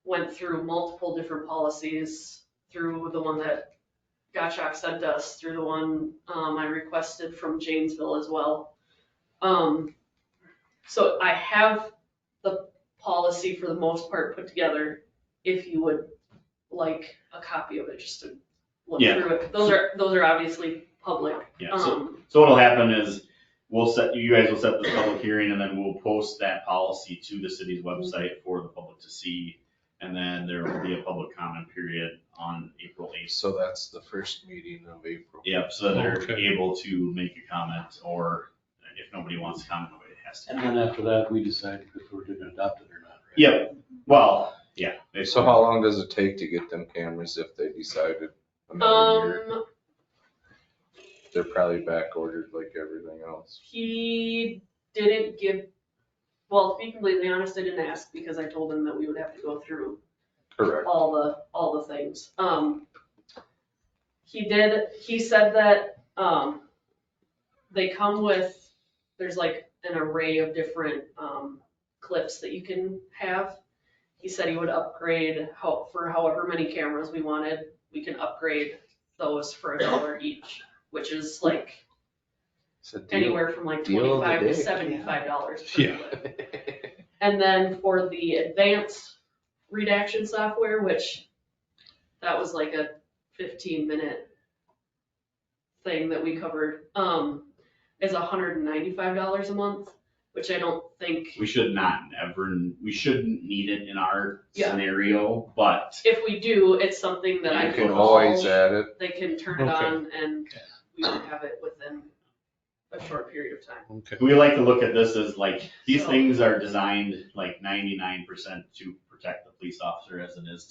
went through multiple different policies, through the one that Gottschalk sent us, through the one I requested from Janesville as well. So I have the policy for the most part put together, if you would like a copy of it, just to look Yeah. through it. Those are obviously public. Yeah, so what'll happen is, you guys will set this public hearing, and then we'll post that policy to the city's website for the public to see. And then there will be a public comment period on April 8th. So that's the first meeting of April. Yep, so they're Okay. able to make a comment, or if nobody wants to comment, nobody has to. And then after that, we decide if we're gonna adopt it or not, right? Yep, well, yeah. So how long does it take to get them cameras if they decided another year? They're probably back ordered like everything else. He didn't give, well, to be completely honest, I didn't ask because I told him that we would have to go through Correct. all the things. He said that, they come with, there's like an array of different, clips that you can have. He said he would upgrade for however many cameras we wanted, we can upgrade those for $1 each, which is like It's a deal. anywhere from like deal of the $25 to day. $75. Yeah. And then for the advanced redaction software, which that was like a 15-minute thing that we covered, is $195 a month, which I don't think, We should not we shouldn't need it in our Yeah. scenario, but if we do, it's something that I You can can always call, add it. they can turn it Okay. on and we can have it within a short period of time. Okay. we like to look at this as like, these So- things are designed like 99% to protect the police officer as it is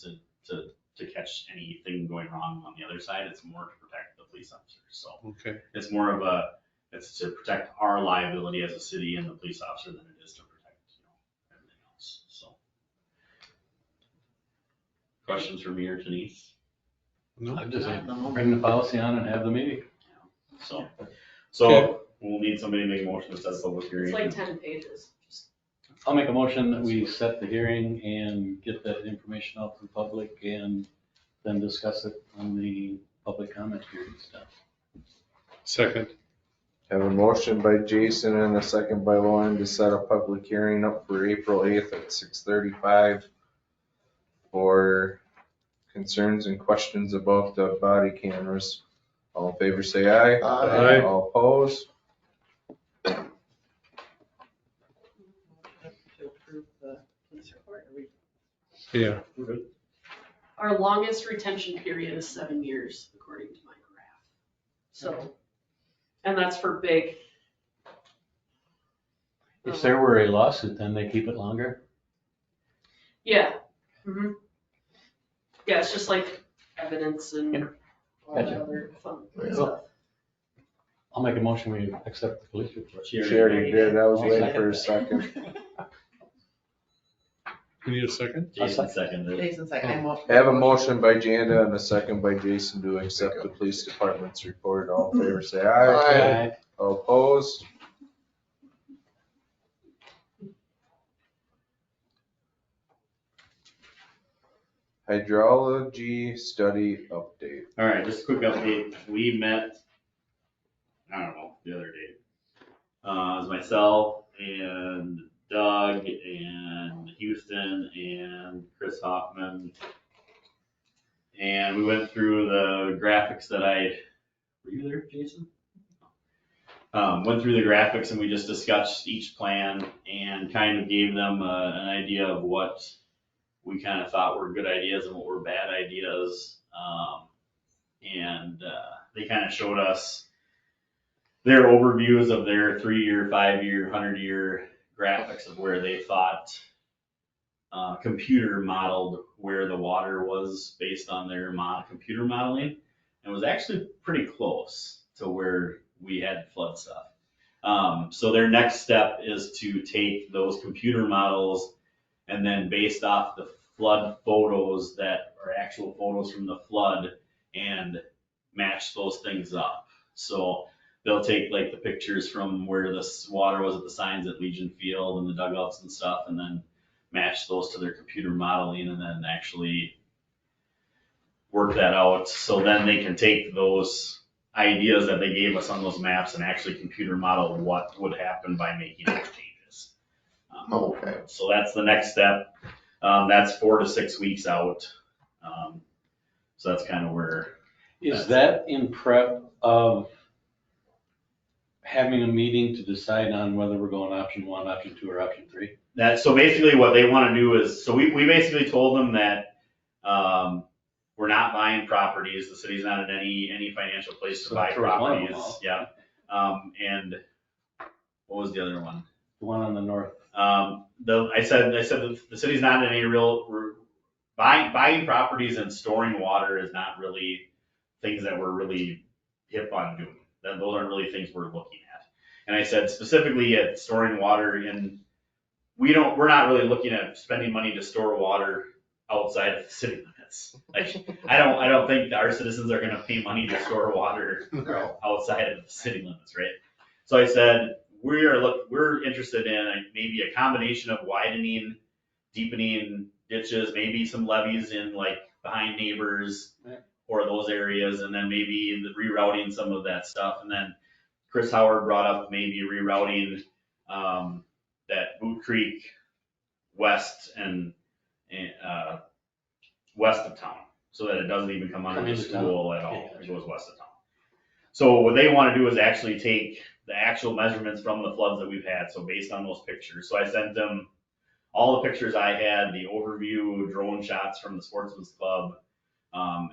to catch anything going wrong on the other side. It's more to protect the police officer. So Okay. it's more of it's to protect our liability as a city and the police officer than it is to protect, everything else, so. Questions for me or Denise? No. I'm just saying, bring the policy on and have the meeting. So Okay. we'll need somebody to make a motion that says public hearing. It's like 10 pages. Just- I'll make a motion that we set the hearing and get that information out to the public and then discuss it on the public comment period stuff. Second. Have a motion by Jason and a second by Lauren to set a public hearing up for April 8th at 6:35 for concerns and questions about the body cameras. All in favor, say aye. Aye. All opposed? To approve the police report, or we Yeah. Our longest retention period is 7 years, according to my graph. So, and that's for big. If there were a lawsuit, then they keep it longer? Yeah. Mhm. Yeah, it's just like evidence and all the Gotcha. other fun Yeah. stuff. I'll make a motion, we accept the police report. She already did. I was waiting for a second. You need a second? Jason seconded it. Jason second. Have a motion by Janda and a second by Jason to accept the police department's report. All in favor, say aye. Aye. All opposed? Hydrology study update. All right, just a quick update. We met, I don't know, the other day. It was myself and Doug and Houston and Chris Hoffman. And we went through the graphics that were you there, Jason? Went through the graphics and we just discussed each plan and kind of gave them an idea of what we kind of thought were good ideas and what were bad ideas. They kind of showed us their overviews of their 3-year, 5-year, 100-year graphics of where they thought computer modeled where the water was based on their computer modeling. And it was actually pretty close to where we had flood stuff. So their next step is to take those computer models and then based off the flood photos that are actual photos from the flood and match those things up. So they'll take like the pictures from where this water was at the signs at Legion Field and the dugouts and stuff, and then match those to their computer modeling and then actually work that out. So then they can take those ideas that they gave us on those maps and actually computer model what would happen by making those changes. Okay. So that's the next step. That's 4 to 6 weeks out. So that's kind of where. Is that in prep of having a meeting to decide on whether we're going option 1, option 2, or option 3? So basically what they want to do is, so we basically told them that, we're not buying properties. The city's not in any financial place to So buy that's one of them properties. all. Yeah. And what was the other one? The one on the north. I said the city's not in any buying properties and storing water is not really things that we're really hip on doing. Those aren't really things we're looking at. And I said specifically at storing water we're not really looking at spending money to store water outside of the city limits. Like, I don't think our citizens are gonna pay money to store water outside of the city limits, right? So I said, we're interested in maybe a combination of widening, deepening ditches, maybe some levees in like behind neighbors or those areas, and then maybe the rerouting some of that stuff. And then Chris Howard brought up maybe rerouting that Boot Creek west and, west of town, so that it doesn't even come under Come the into town. school at all. Yeah. It goes west of town. So what they want to do is actually take the actual measurements from the floods that we've had, so based on those pictures. So I sent them all the pictures I had, the overview drone shots from the Sportsman's Club,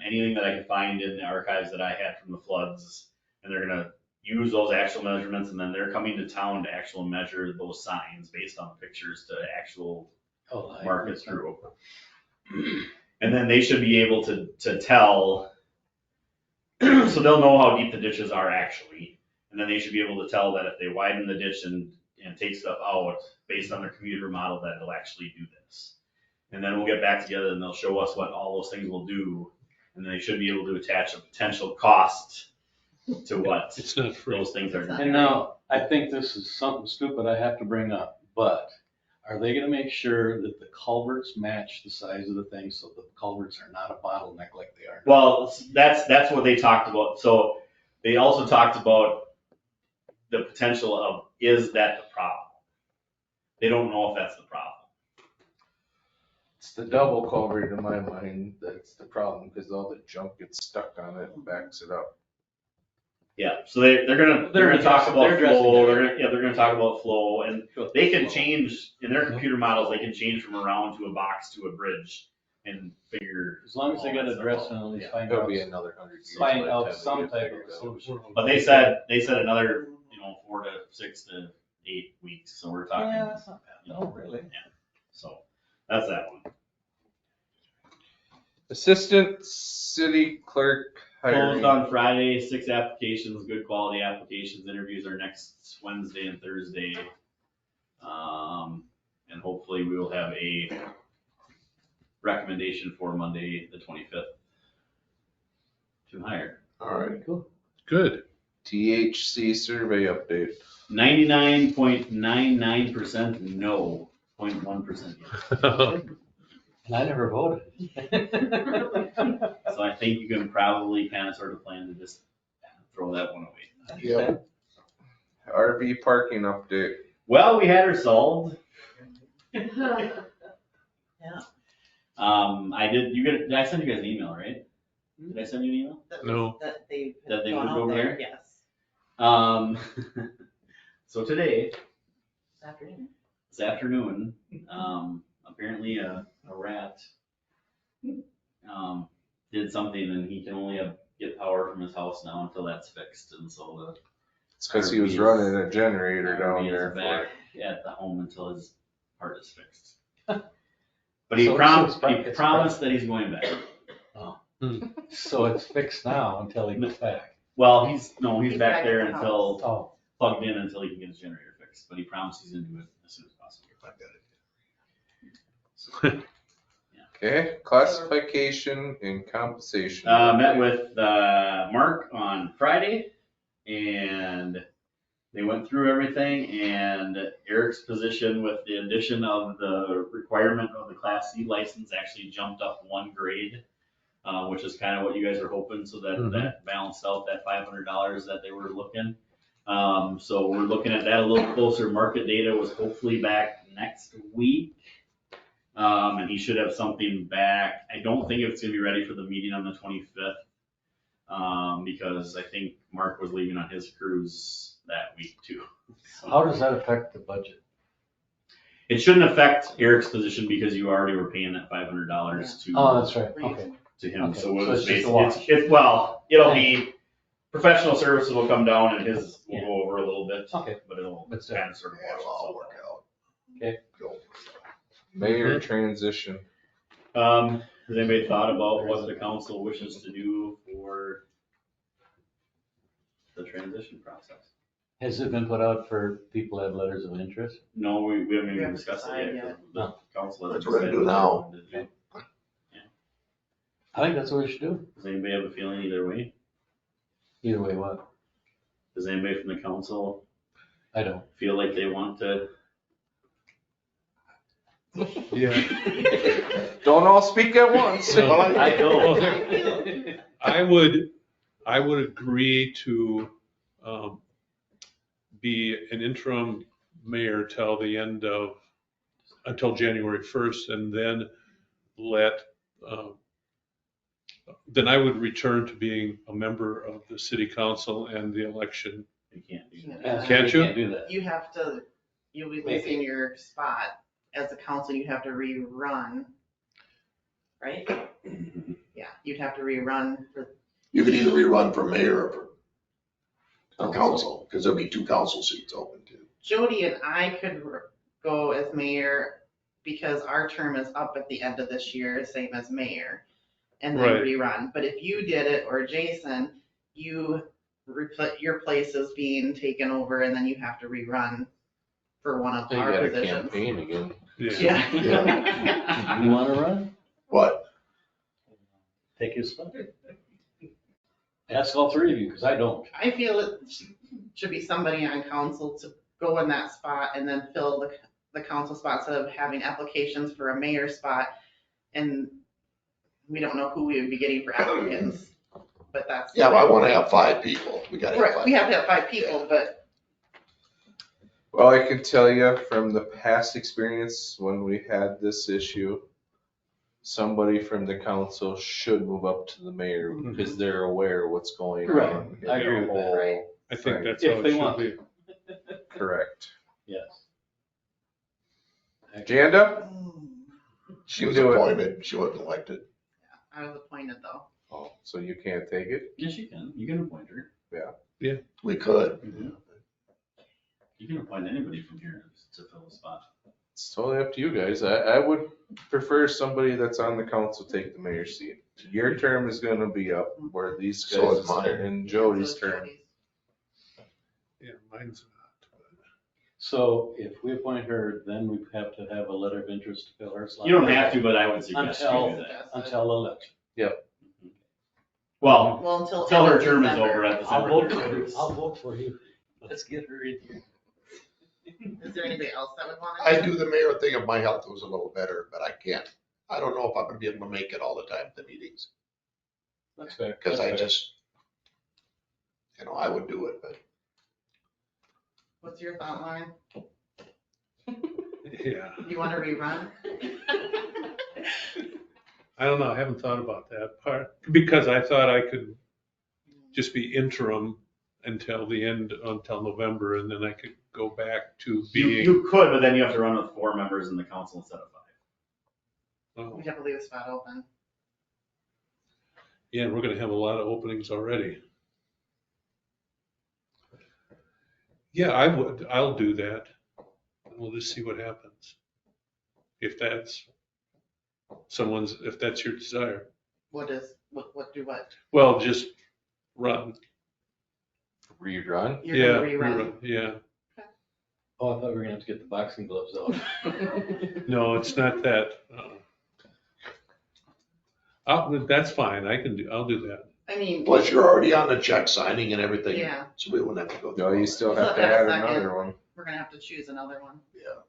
anything that I could find in the archives that I had from the floods, and they're gonna use those actual measurements, and then they're coming to town to actually measure those signs based on the pictures to actual mark it through. And then they should be able to tell, so they'll know how deep the ditches are actually, and then they should be able to tell that if they widen the ditch and take stuff out based on their commuter model, that it'll actually do this. And then we'll get back together and they'll show us what all those things will do, and then they should be able to attach a potential cost to what It's not free. those things are. And now, I think this is something stupid I have to bring up, but are they gonna make sure that the culverts match the size of the thing so the culverts are not a bottleneck like they are? Well, that's what they talked about. So they also talked about the potential of, is that the problem? They don't know if that's the problem. It's the double culvert in my mind that's the problem, because all the junk gets stuck on it and backs it up. Yeah, so they're gonna talk addressing- about they're addressing flow, it. they're gonna talk about flow, and they can change, in their computer models, they can change from a round to a box to a bridge and figure. As long as they all got that it stuff addressed out. and at least Yeah. find It'll out, be another 100 years. find by the out time they some get type figured of out. solution. But they said another, 4 to 6 to 8 weeks, so we're talking. Yeah, that's not bad. Oh, really? Yeah, so that's that one. Assistant city clerk hiring. Closed on Friday, 6 applications, good quality applications. Interviews are next Wednesday and Thursday. And hopefully we will have a recommendation for Monday, the 25th to hire. All right. Cool. Good. THC survey update. 99.99% no, 0.1% yes. And I never voted. So I think you can probably kind of sort of plan to just throw that one away. Yeah. RV parking update. Well, we had her solved. Yeah. Did I send you guys an email, right? Did I send you an email? No. That they've That they gone moved out over there, there? yes. So today, This afternoon. this afternoon, apparently a rat, did something and he can only get power from his house now until that's fixed, and so It's because he was running a generator the down RV there is for back at the home until his part is fixed. But he So promised it's that he's going back. So it's fixed now until he gets back. Well, he's He's back back there at the until Oh, plugged in until he can get his generator fixed, but he promised he's gonna do it as soon as possible. Okay, classification and compensation. Met with, Mark on Friday, and they went through everything, and Eric's position with the addition of the requirement of the Class C license actually jumped up 1 grade, which is kind of what you guys are hoping, so that, that balanced out that $500 that they were looking. So we're looking at that a little closer. Market data was hopefully back next week. And he should have something back. I don't think it's gonna be ready for the meeting on the 25th. Because I think Mark was leaving on his cruise that week too. So how does that affect the budget? it shouldn't affect Eric's position because you already were paying that $500 to. Oh, that's right, okay. To him, Okay, so it so was it's just a basically, wash. it'll be, professional services will come down and his will Yeah. go over a little bit. Okay. But it'll But still. kind of sort of Yeah, wash it'll all itself work out. out. Okay. Go. Mayor transition. Has anybody thought about what the council wishes to do for the transition process? Has it been put out for people to have letters of interest? No, we haven't We even haven't discussed it decided yet. 'Cause The council hasn't That's what we're gonna decided do now. what they wanted to do. I think that's what we should do. Does anybody have a feeling either way? Either way, what? Does anybody from the council I don't. feel like they want to? Yeah. Don't all speak at once. Well, I Well, don't. there- I would agree to be an interim mayor till the end of until January 1st, and then then I would return to being a member of the city council and the election. You can't do that. Yeah. Can't you? Can't do that. You'll be losing your spot as a council, you'd have to rerun, right? Yeah, you'd have to rerun for, You could either rerun for mayor or for council, because there'll be 2 council seats open too. Jody and I could go as mayor because our term is up at the end of this year, same as mayor, and then Right. rerun. But if you did it, or Jason, your place is being taken over and then you have to rerun for one of You our got a positions. campaign again. Yeah. You wanna run? What? Take his spot. Ask all 3 of you, because I don't. I feel it should be somebody on council to go in that spot and then fill the council spot instead of having applications for a mayor spot. And we don't know who we would be getting for applicants, but that's. Yeah, but I want to have 5 people. We gotta have Right, 5. we have to have 5 people, but Well, I can tell you from the past experience, when we had this issue, somebody from the council should move up to the mayor because they're aware of what's going Right. on. in I agree the with that. whole Right. I think that's If how they it want should be. Correct. Yes. Janda? She was Do it. appointed, she wasn't elected. I was appointed though. Oh, so you can't take it? Yes, you can appoint her. We could. You can appoint anybody from here to fill a spot. It's totally up to you guys. I would prefer somebody that's on the council take the mayor's seat. Your term is gonna be up where these So guys is mine. and Jody's So term. Jody's. Yeah, mine's not. So if we appoint her, then we have to have a letter of interest to fill her slot. You don't have to, but I would suggest you Until- do that. Until election. Well, Well, until. until her end of term is December. over at I'll December vote for you. 31st. I'll vote for you. Let's get her in here. Is there anybody else that would want to? I do the mayor thing if my health was a little better, but I can't. I don't know if I'm gonna be able to make it all the time at the meetings, That's fair. because I That's fair. just, I would do it, but What's your thought, Lauren? Yeah, You want to rerun? I don't know, I haven't thought about that part, because I thought I could just be interim until November, and then I could go back to being. You could, but then you have to run with 4 members in the council instead of 5. Oh, We have to leave a spot open. yeah, we're gonna have a lot of openings already. Yeah, I'll do that. We'll just see what happens. If that's your desire. What do what? Well, just run. Rerun? You're Yeah, gonna rerun? yeah. Oh, I thought we were gonna have to get the boxing gloves out. No, it's not that. That's fine. I'll do that. I mean, plus you're already on the check signing and everything. yeah, So we wouldn't have to go through. No, all you that. still Still have to have a add second. another one. we're gonna have to choose another one. Yeah.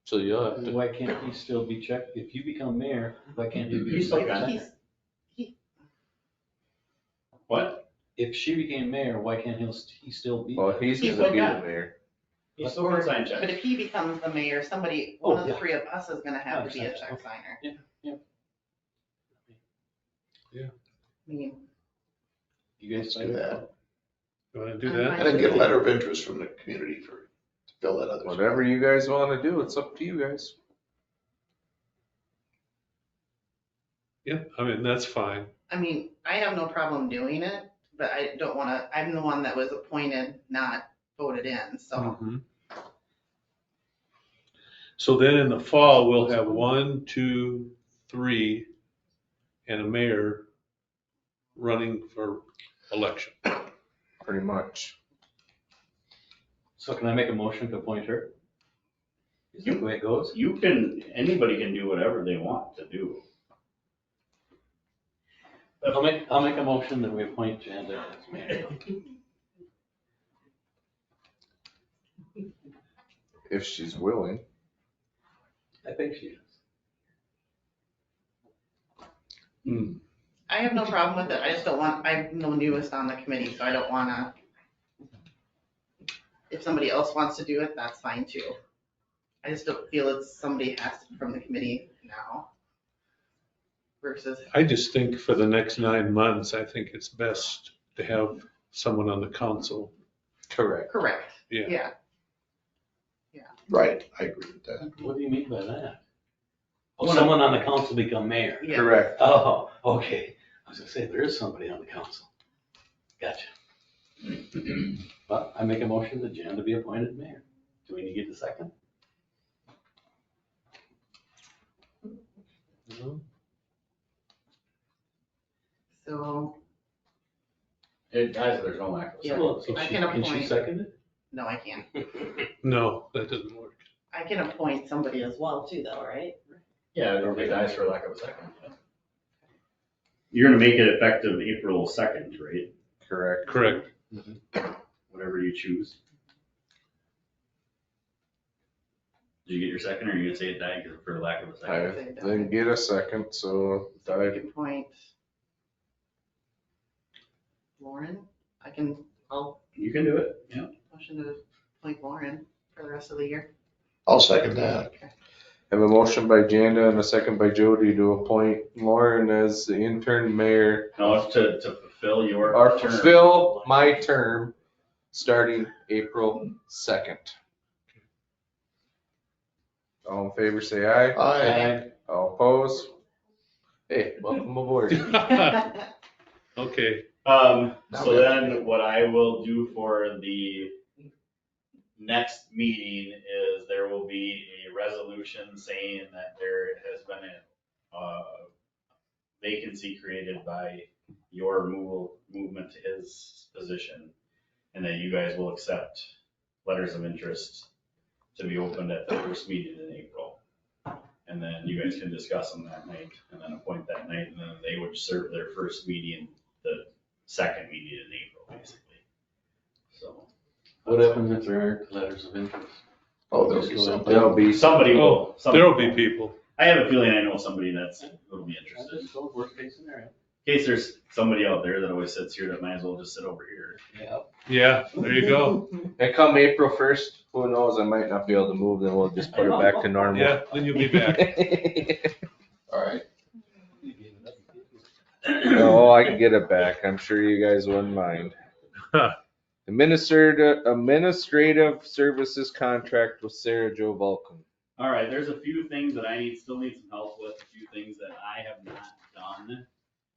So you'll have to. Why can't he still be checked? If you become mayor, why can't you be? You still second got signer? What? If she became mayor, why can't he still be? Well, he's He's gonna be like the mayor. You still can sign But checks. if he becomes the mayor, one Oh, of the yeah. 3 of us is gonna have to be a 100%. check signer. Yeah. I mean, You guys Let's sign do it? that. You wanna do I'm that? fine. And then get a letter of interest from the community to fill that other. spot. Whatever you guys wanna do, it's up to you guys. Yeah, I mean, that's fine. I mean, I have no problem doing it, but I don't wanna, I'm the one that was appointed, not voted in, so. Mhm. So then in the fall, we'll have 1, 2, 3, and a mayor running for election. Pretty much. So can I make a motion to appoint her? Is that the way it goes? Anybody can do whatever they want to do. I'll make a motion that we appoint Janda as mayor. If she's willing. I think she is. I have no problem with it, I just don't want, I'm the newest on the committee, so I don't wanna. If somebody else wants to do it, that's fine too. I just don't feel it's somebody has to from the committee now versus, I just think for the next 9 months, I think it's best to have someone on the council. Correct. correct, Yeah. yeah. Right, I agree with that. What do you mean by that? Oh, someone on the council become mayor? Yeah. Correct. Oh, okay. I was gonna say, there is somebody on the council. Gotcha. Well, I make a motion that Jan to be appointed mayor. Do we need to get a second? So, It, guys, there's no lack of. Yeah. Well, so I she- can Can she appoint. second it? no, I can't. No, that doesn't work. I can appoint somebody as well too, though, right? Yeah, it would be nice for lack of a second. You're gonna make it effective April 2nd, right? Correct. Correct. Whatever you choose. Did you get your second, or are you gonna say it died for lack of a second? I didn't get a second, so So I I, can appoint Lauren. I'll You can do it, yeah. motion to appoint Lauren for the rest of the year. I'll second that. have a motion by Janda and a second by Jody to appoint Lauren as the intern mayor No, it's to fulfill your or term. fulfill my term starting April 2nd. All in favor, say aye. Aye. All opposed? Hey, welcome aboard. Okay, Now So we have to then what I will do for the next meeting is there will be a resolution saying that there has been a vacancy created by your movement to his position, and that you guys will accept letters of interest to be opened at the first meeting in April. And then you guys can discuss them that night, and then appoint that night, and then they would serve their first meeting, the second meeting in April, basically. So. What happens if there aren't letters of interest? Oh, there'll be something. There'll be Somebody will. there'll be people. I have a feeling I know somebody that's will be interested. That's the worst case scenario. In case there's somebody out there that always sits here that might as well just sit over here. Yeah. Yeah, there you go. And come April 1st, who knows, I might not be able to move, then we'll just put it back to normal. Yeah, then you'll be back. All right. No, I can get it back. I'm sure you guys wouldn't mind. Administrative services contract with Sarah Jo Vulcan. All right, there's a few things that I still need some help with, a few things that I have not done,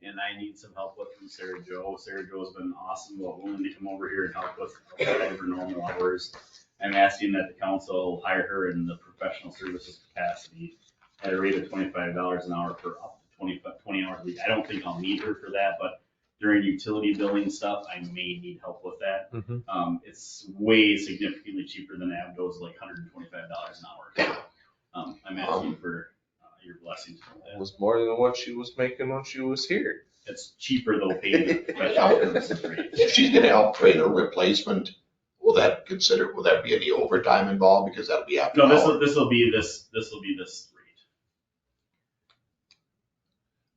and I need some help with from Sarah Jo. Sarah Jo's been awesome, willing to come over here and help with outside of her normal hours. I'm asking that the council hire her in the professional services capacity at a rate of $25 an hour for up to 20 hours a week. I don't think I'll need her for that, but during utility billing stuff, I may need help with that. It's way significantly cheaper than Abdo's, like $125 an hour. I'm asking for your blessings on It that. was more than what she was making when she was here. It's cheaper though, paying the professional services rate. If she's gonna help train her replacement, will that be any overtime involved? Because that'll be after No, hours. this will be this rate.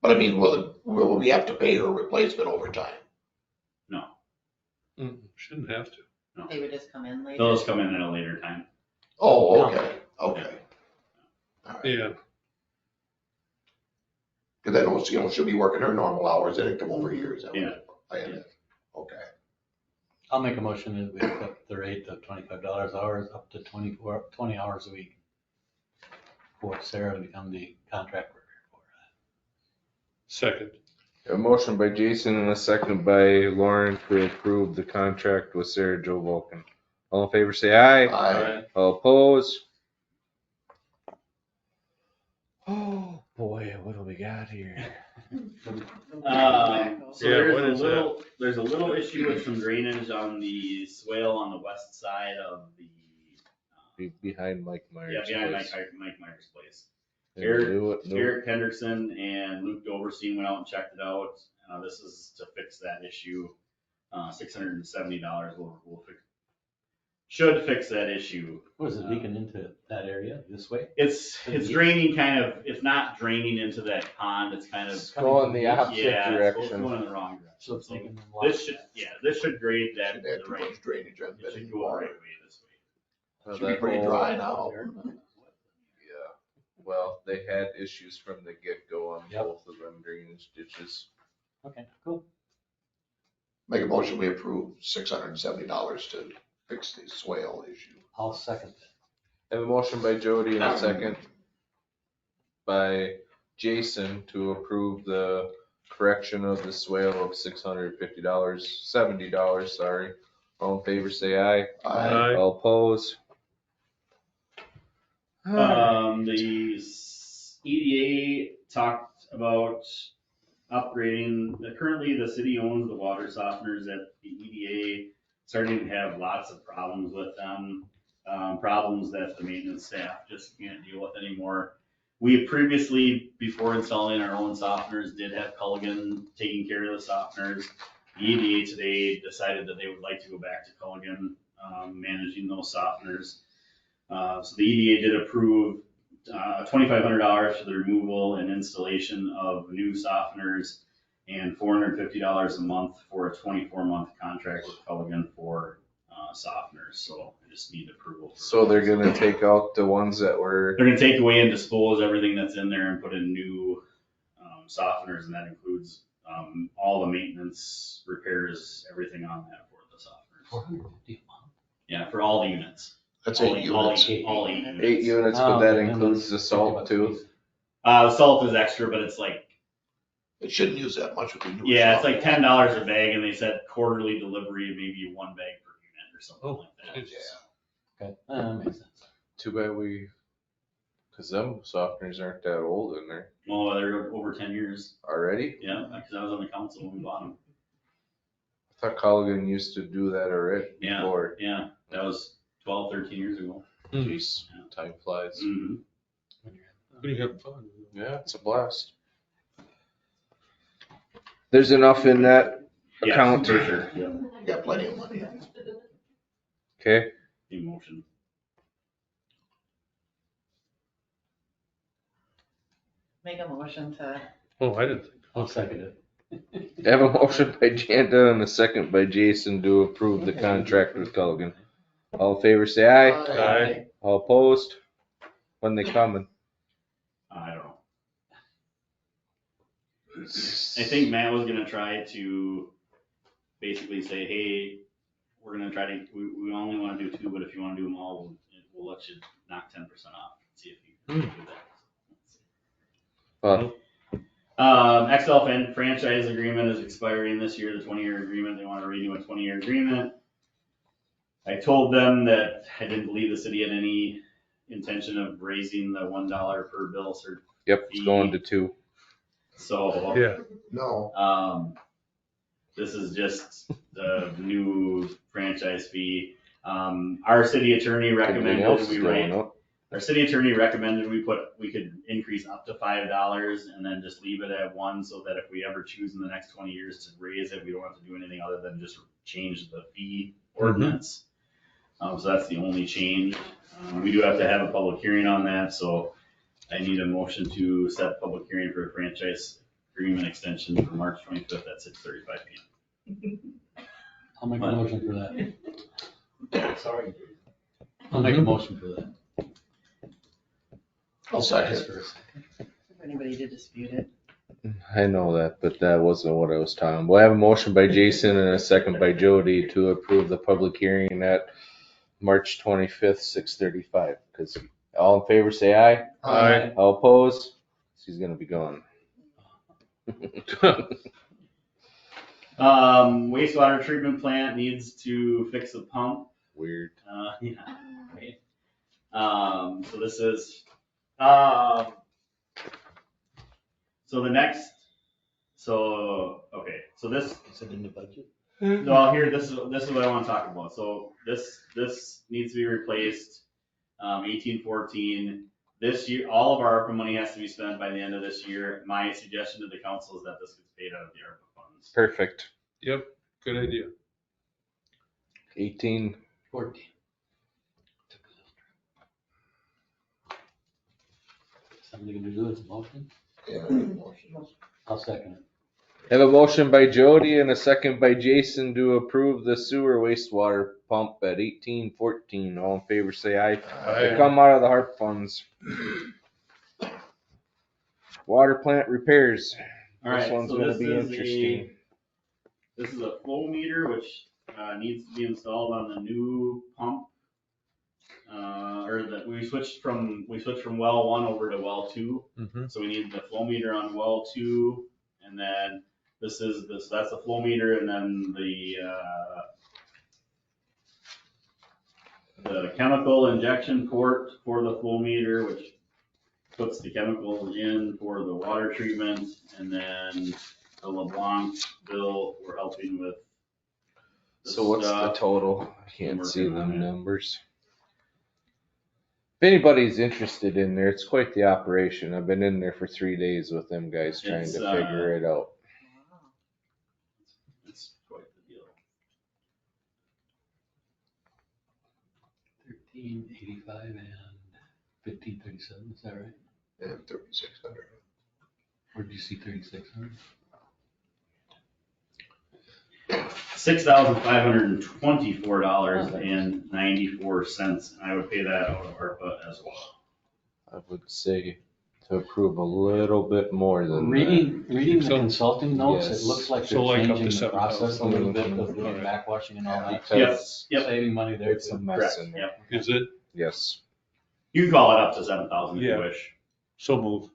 But I mean, will we have to pay her replacement overtime? No, Shouldn't have to. They would just come in later. they'll just come in at a later time. Oh, okay. All right. Yeah, Cause I know, she'll be working her normal hours, then come over here, is that what? Yeah. I am, okay. I'll make a motion that we accept the rate of $25 hours up to 20 hours a week for Sarah to become the contract worker for second. A motion by Jason and a second by Lauren to approve the contract with Sarah Jo Vulcan. All in favor, say aye. Aye. All opposed? Oh, boy, what do we got here? So Yeah, there's what a is there's a little issue with some drainage on the swale on the west side of the, Behind Mike Myers' behind place. Mike Myers' place. And Eric- new- Eric Hendrickson and Luke Doverstein went out and checked it out. This is to fix that issue. $670 will fix, should fix that issue. her. Was it leaking into that area this way? It's draining kind of, it's not draining into that pond, it's kind of, It's going the opposite yeah, it's direction. going in the wrong direction. So it's leaking. This should grade that Shouldn't have the too right, much drainage on it should Benny go the right way this way. Oh, Should be that pretty whole- dry now. Well, they had issues from the get-go on Yep. both of them drainage ditches. Okay, cool. Make a motion, we approve $670 to fix the swale issue. I'll second that. Have a motion by Jody and a second by Jason to approve the correction of the swale of $650, sorry. All in favor, say aye. All opposed? The EDA talked about upgrading, currently the city owns the water softeners at the EDA, starting to have lots of problems with them. Problems that the maintenance staff just can't deal with anymore. We previously, before installing our own softeners, did have Culligan taking care of the softeners. The EDA today decided that they would like to go back to Culligan, managing those softeners. So the EDA did approve $2,500 for the removal and installation of new softeners and $450 a month for a 24-month contract with Culligan for softeners. So I just need approval. So they're gonna take out the ones that were, They're gonna take away and dispose everything that's in there and put in new softeners, and that includes all the maintenance, repairs, everything on that for the softeners. $450 a month. Yeah, for all the units. That's All 8 eight- units. All 8 units. 8 units, but that includes the salt too. The salt is extra, but it's like, It shouldn't use that much with the new. yeah, it's like $10 a bag, and they said quarterly delivery, maybe 1 bag per unit or something like that. Okay, makes sense. Too bad cause them softeners aren't that old in there Oh, they're over 10 years. already. Yeah, because I was on the council when we bought them. I thought Culligan used to do that already Yeah. before. Yeah, that was 12, 13 years ago. Jeez, time flies. Mm-hmm. When you're having fun. Yeah, it's a blast. There's enough in that account. For sure. Yeah. Got plenty of money. Okay, Emotion. Make a motion to, Oh, I didn't think. I'll second it. I have a motion by Janda and a second by Jason to approve the contract with Culligan. All in favor, say aye. Aye. All opposed? When they coming? I don't know. I think Matt was gonna try to basically say, hey, we're gonna try to, we only wanna do 2, but if you wanna do them all, we'll let you knock 10% off. See if you can do that. XL franchise agreement is expiring this year, the 20-year agreement. They want to renew a 20-year agreement. I told them that I didn't believe the city had any intention of raising the $1 per bill cert. Yep, it's going to 2. So, Yeah. No. this is just the new franchise fee. Our city attorney Everything recommended else is we going write. up. Our city attorney recommended we could increase up to $5 and then just leave it at 1, so that if we ever choose in the next 20 years to raise it, we don't have to do anything other than just change the fee ordinance. So that's the only change. We do have to have a public hearing on that, so I need a motion to set public hearing for a franchise agreement extension for March 25th at 6:35 PM. I'll make a motion for that. Sorry. I'll make a motion for that. I'll second. if anybody did dispute it. I know that, but that wasn't what I was talking about. I have a motion by Jason and a second by Jody to approve the public hearing at March 25th, 6:35. Because all in favor, say aye. Aye. All opposed? She's gonna be gone. Wastewater treatment plant needs to fix a pump. Weird. Yeah, right. So this is, so the next, okay, so this, Is it in the budget? well, here, this is what I wanna talk about. So this needs to be replaced, 1814. This year, all of our ARPA money has to be spent by the end of this year. My suggestion to the council is that this gets paid out of the ARPA funds. Perfect. Yep, good idea. 18. 14. Somebody gonna do this motion? Yeah, motion. I'll second it. Have a motion by Jody and a second by Jason to approve the sewer wastewater pump at 1814. All in favor, say aye. They Aye. come out of the HARP funds. Water plant repairs. All right, This one's so gonna this be is interesting. This is a flow meter which needs to be installed on the new pump. Or that we switched from well 1 over to well 2. Mhm. So we need the flow meter on well 2, and then that's the flow meter, and then the chemical injection port for the flow meter, which puts the chemicals in for the water treatment, and then the LeBlanc bill we're helping with. So what's the stuff. total? I I'm can't working see on them it. numbers. If anybody's interested in there, it's quite the operation. I've been in there for 3 days with them guys trying It's, to figure it out. It's quite the deal. 1385 and 1537, is that right? And 3,600. Or did you see 3600? $6,524.94, and I would pay that out of ARPA as well. I would say to approve a little bit more than that. Reading the consulting notes, Yes. it looks like So they're like up to changing the 7,000. process a little bit of Mhm. doing backwashing and all that. Because Yep. Saving money there it's a too. mess Correct, in there. yep. Is it? Yes. You can call it up to 7,000 if you Yeah. wish. So move.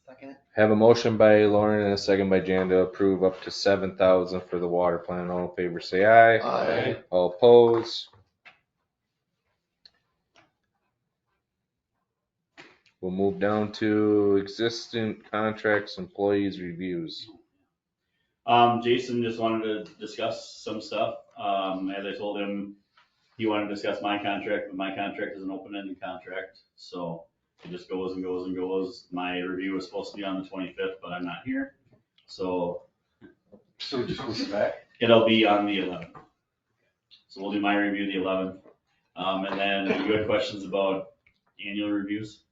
Second. Have a motion by Lauren and a second by Jan to approve up to 7,000 for the water plant. All in favor, say aye. Aye. All opposed? We'll move down to existing contracts, employees reviews. Jason just wanted to discuss some stuff. As I told him, he wanted to discuss my contract, but my contract is an open-ended contract, so it just goes and goes and goes. My review was supposed to be on the 25th, but I'm not here, so So just push it back. it'll be on the 11th. So we'll do my review the 11th. And then you had questions about annual reviews?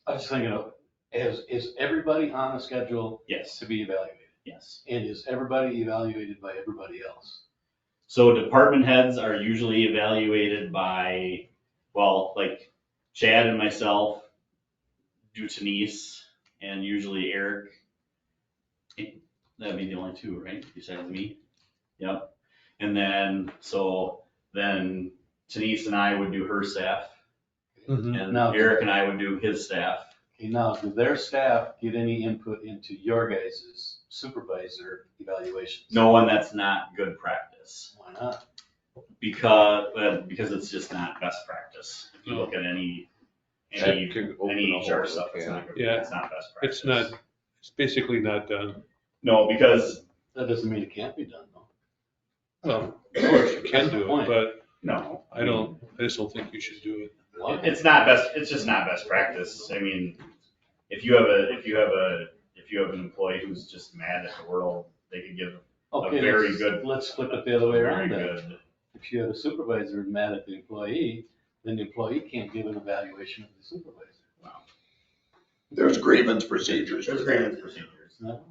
I was thinking of, is everybody on a schedule Yes, to be evaluated? yes. And is everybody evaluated by everybody else? So department heads are usually evaluated by, well, like Chad and myself, do Denise, and usually Eric. That'd be the only two, right, besides me? Yep. And then, Denise and I would do her staff, and Now- Eric and I would do his staff. Okay, now, do their staff get any input into your guys' supervisor evaluations? No one, that's not good practice, Why not? because it's just not best practice. If you look at any That could open a HR whole stuff, it's can. not good, Yeah. it's not best practice. It's not, it's basically not done. No, because, That doesn't mean it can't be done, though. Well, of course you can do Point. it, but no. I just don't think you should do it. Why? It's just not best practice. I mean, if you have an employee who's just mad at the world, they could give Okay, very let's- good- Let's flip it the other way very around then. good. If you have a supervisor mad at the employee, then the employee can't give an evaluation of the supervisor. There's grievance procedures. There's for grievance that. procedures. No?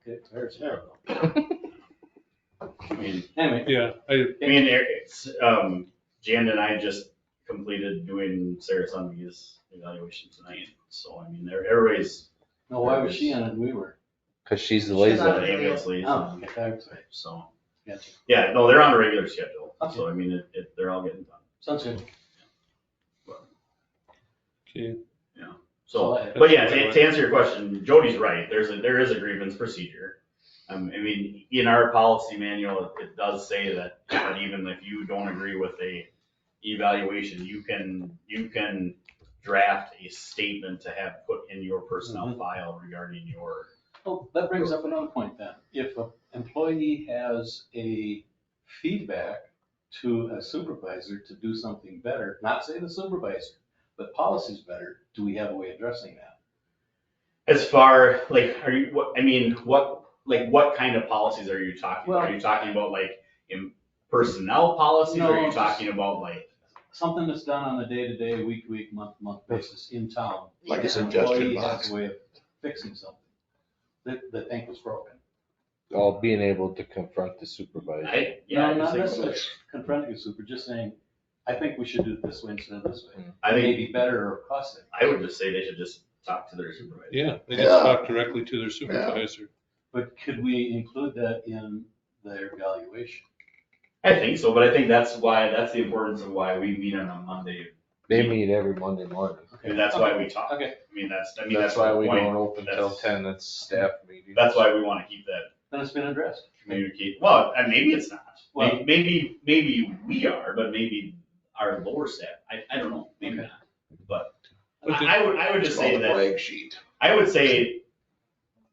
Okay, there's terrible. I mean, Anyway, Yeah, Jan and I just completed doing Sarah Sunby's evaluation tonight. So, I mean, everybody's no, why was she on it and we were? Cause she's the She's lazy on one. it. ambulance Oh, liaison. okay, that's right. So, Gotcha. yeah, no, they're on a regular schedule. Okay. So, I mean, they're all getting done. Sounds good. okay. So, So, but yeah, to answer your question, Jody's right. There is a grievance procedure. I mean, in our policy manual, it does say that even if you don't agree with a evaluation, you can draft a statement to have put in your personnel file regarding your. Well, that brings up another point then. If an employee has a feedback to a supervisor to do something better, not say the supervisor, but policy's better, do we have a way of addressing that? As far, like, what kind of policies are you talking about? Are you talking about like in personnel policies, or are you No, talking about like? Something that's done on a day-to-day, week-to-week, month-to-month basis in town. Like a An suggestion employee box. has a way of fixing something that they think was broken. All being able to confront the supervisor. I No, just not think- necessarily confronting a super, just saying, I think we should do it this way instead of this way. I It may think, be better or cost saving. I would just say they should just talk to their supervisor. Yeah, they just talk directly to their supervisor. But could we include that in their evaluation? I think so, but I think that's the importance of why we meet on a Monday. They meet every Monday morning. And that's why we talk. Okay. That's why we the point. don't open till 10, it's staff meeting. That's why we wanna keep that Then it's been addressed. communicate, well, and maybe it's not. Well- Maybe we are, but maybe our lower staff, I don't know, maybe Okay. not. But But the- I would It's just called say a that, brag sheet. I would say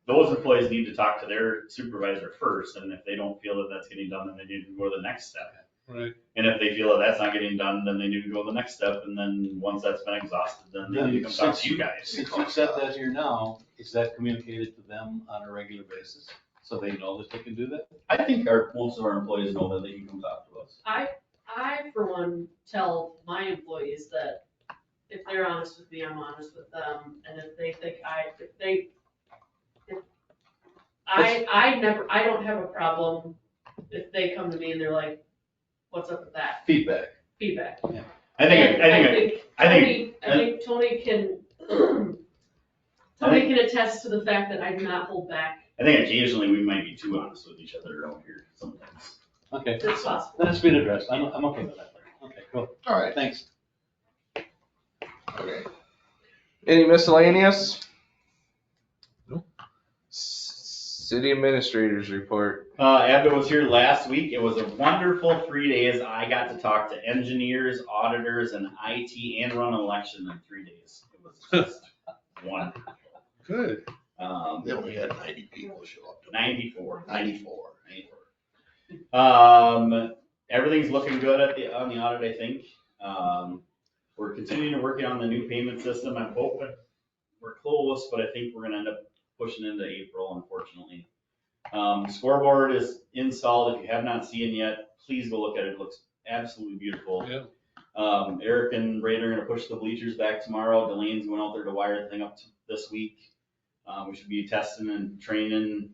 those employees need to talk to their supervisor first, and if they don't feel that that's getting done, then they need to go to the next step. Right. And if they feel that that's not getting done, then they need to go to the next step, and then once that's been exhausted, then they need to come talk to you guys. Since you said that here now, is that communicated to them on a regular basis? So they know that they can do that? I think most of our employees know that they can come talk to us. I, for one, tell my employees that if they're honest with me, I'm honest with them, and if they think I don't have a problem if they come to me and they're like, what's up with that? Feedback. Feedback. I think Tony can, attest to the fact that I do not hold back. I think occasionally we might be too honest with each other around here sometimes. Okay, It's possible. then it's been addressed. I'm okay with that. Okay, cool. All right, Thanks. okay. Any miscellaneous? Nope. City administrators report. Abda was here last week. It was a wonderful 3 days. I got to talk to engineers, auditors, and IT and run an election in 3 days. It was just wonderful. Good. They only had 90 people show up. 94. 94. Everything's looking good on the audit, I think. We're continuing to work on the new payment system. I'm hoping we're close, but I think we're gonna end up pushing into April, unfortunately. Scoreboard is installed. If you have not seen yet, please go look at it. It looks absolutely beautiful. Yeah. Eric and Braden are gonna push the bleachers back tomorrow. Delane's going out there to wire the thing up this week. We should be testing and training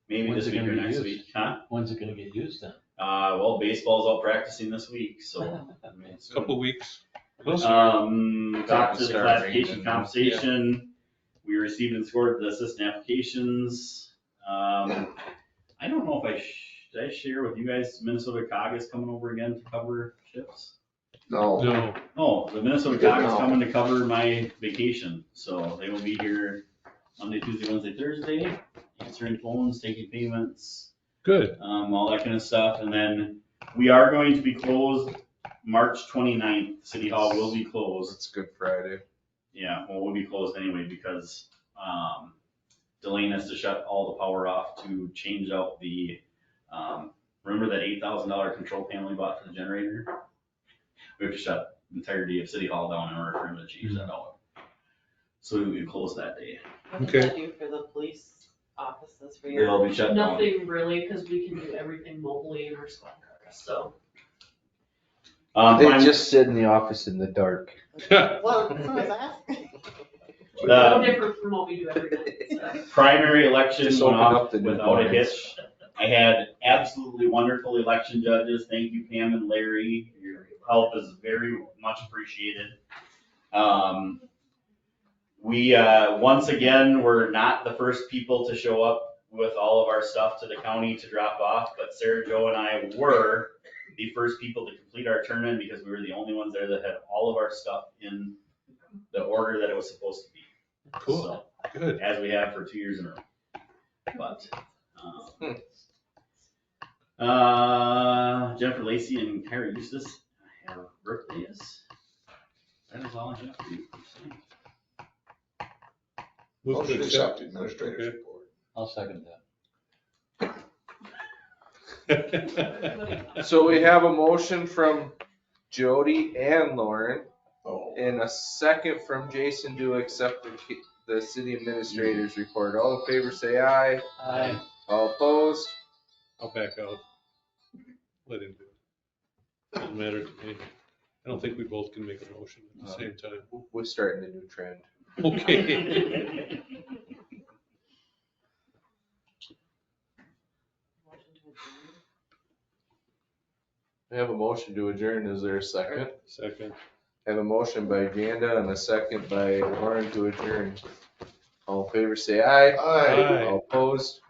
maybe When's this it week gonna or be next used? week, huh? When's it gonna get used then? Well, baseball's out practicing this week, so. I mean, it's- Couple weeks. Talked to the Start classification ranging. compensation. We received and scored the assistant applications. I don't know if did I share with you guys, Minnesota COG is coming over again to cover shifts? No, No. Oh, the Minnesota Good COG is now. coming to cover my vacation, so they will be here Monday, Tuesday, Wednesday, Thursday, answering phones, taking payments, Good. all that kind of stuff. And then we are going to be closed March 29th. City Hall will be closed. It's Good Friday. Yeah, well, we'll be closed anyway because, Delane has to shut all the power off to change out the, remember that $8,000 control panel we bought for the generator? We have to shut the entirety of City Hall down in order for him to change that out. So we close that day. What does Okay. that do for the police offices for your? They'll be shut down. Nothing really, because we can do everything mobily in our squad cars, so. They I'm- just sit in the office in the dark. Well, that's what I was asking. No different from what we do every night, so. Primary election Just went open off up the new without a blinds. hitch. I had absolutely wonderful election judges. Thank you, Pam and Larry. Your help is very much appreciated. We, once again, were not the first people to show up with all of our stuff to the county to drop off, but Sarah Jo and I were the first people to complete our turn-in because we were the only ones there that had all of our stuff in the order that it was supposed to be. Cool. So, Good. as we have for 2 years in a row. But, Jennifer Lacey and Harry Eustace have birthdays. That is all I have for you. Move motion to to accept. accept the administrator's Okay. report. I'll second So we have a motion from Jody and Lauren Oh, and a second from Jason to accept the city administrator's report. All in favor say aye. that. All opposed? I'll back out. Let him do it. Doesn't matter to me. I don't think we both can make a motion at the same time. We're starting a new trend. Okay. We have a motion to adjourn. Is there a second? Second. Have a motion by Janda and a second by Lauren to adjourn. All in favor, say aye. Aye. All opposed?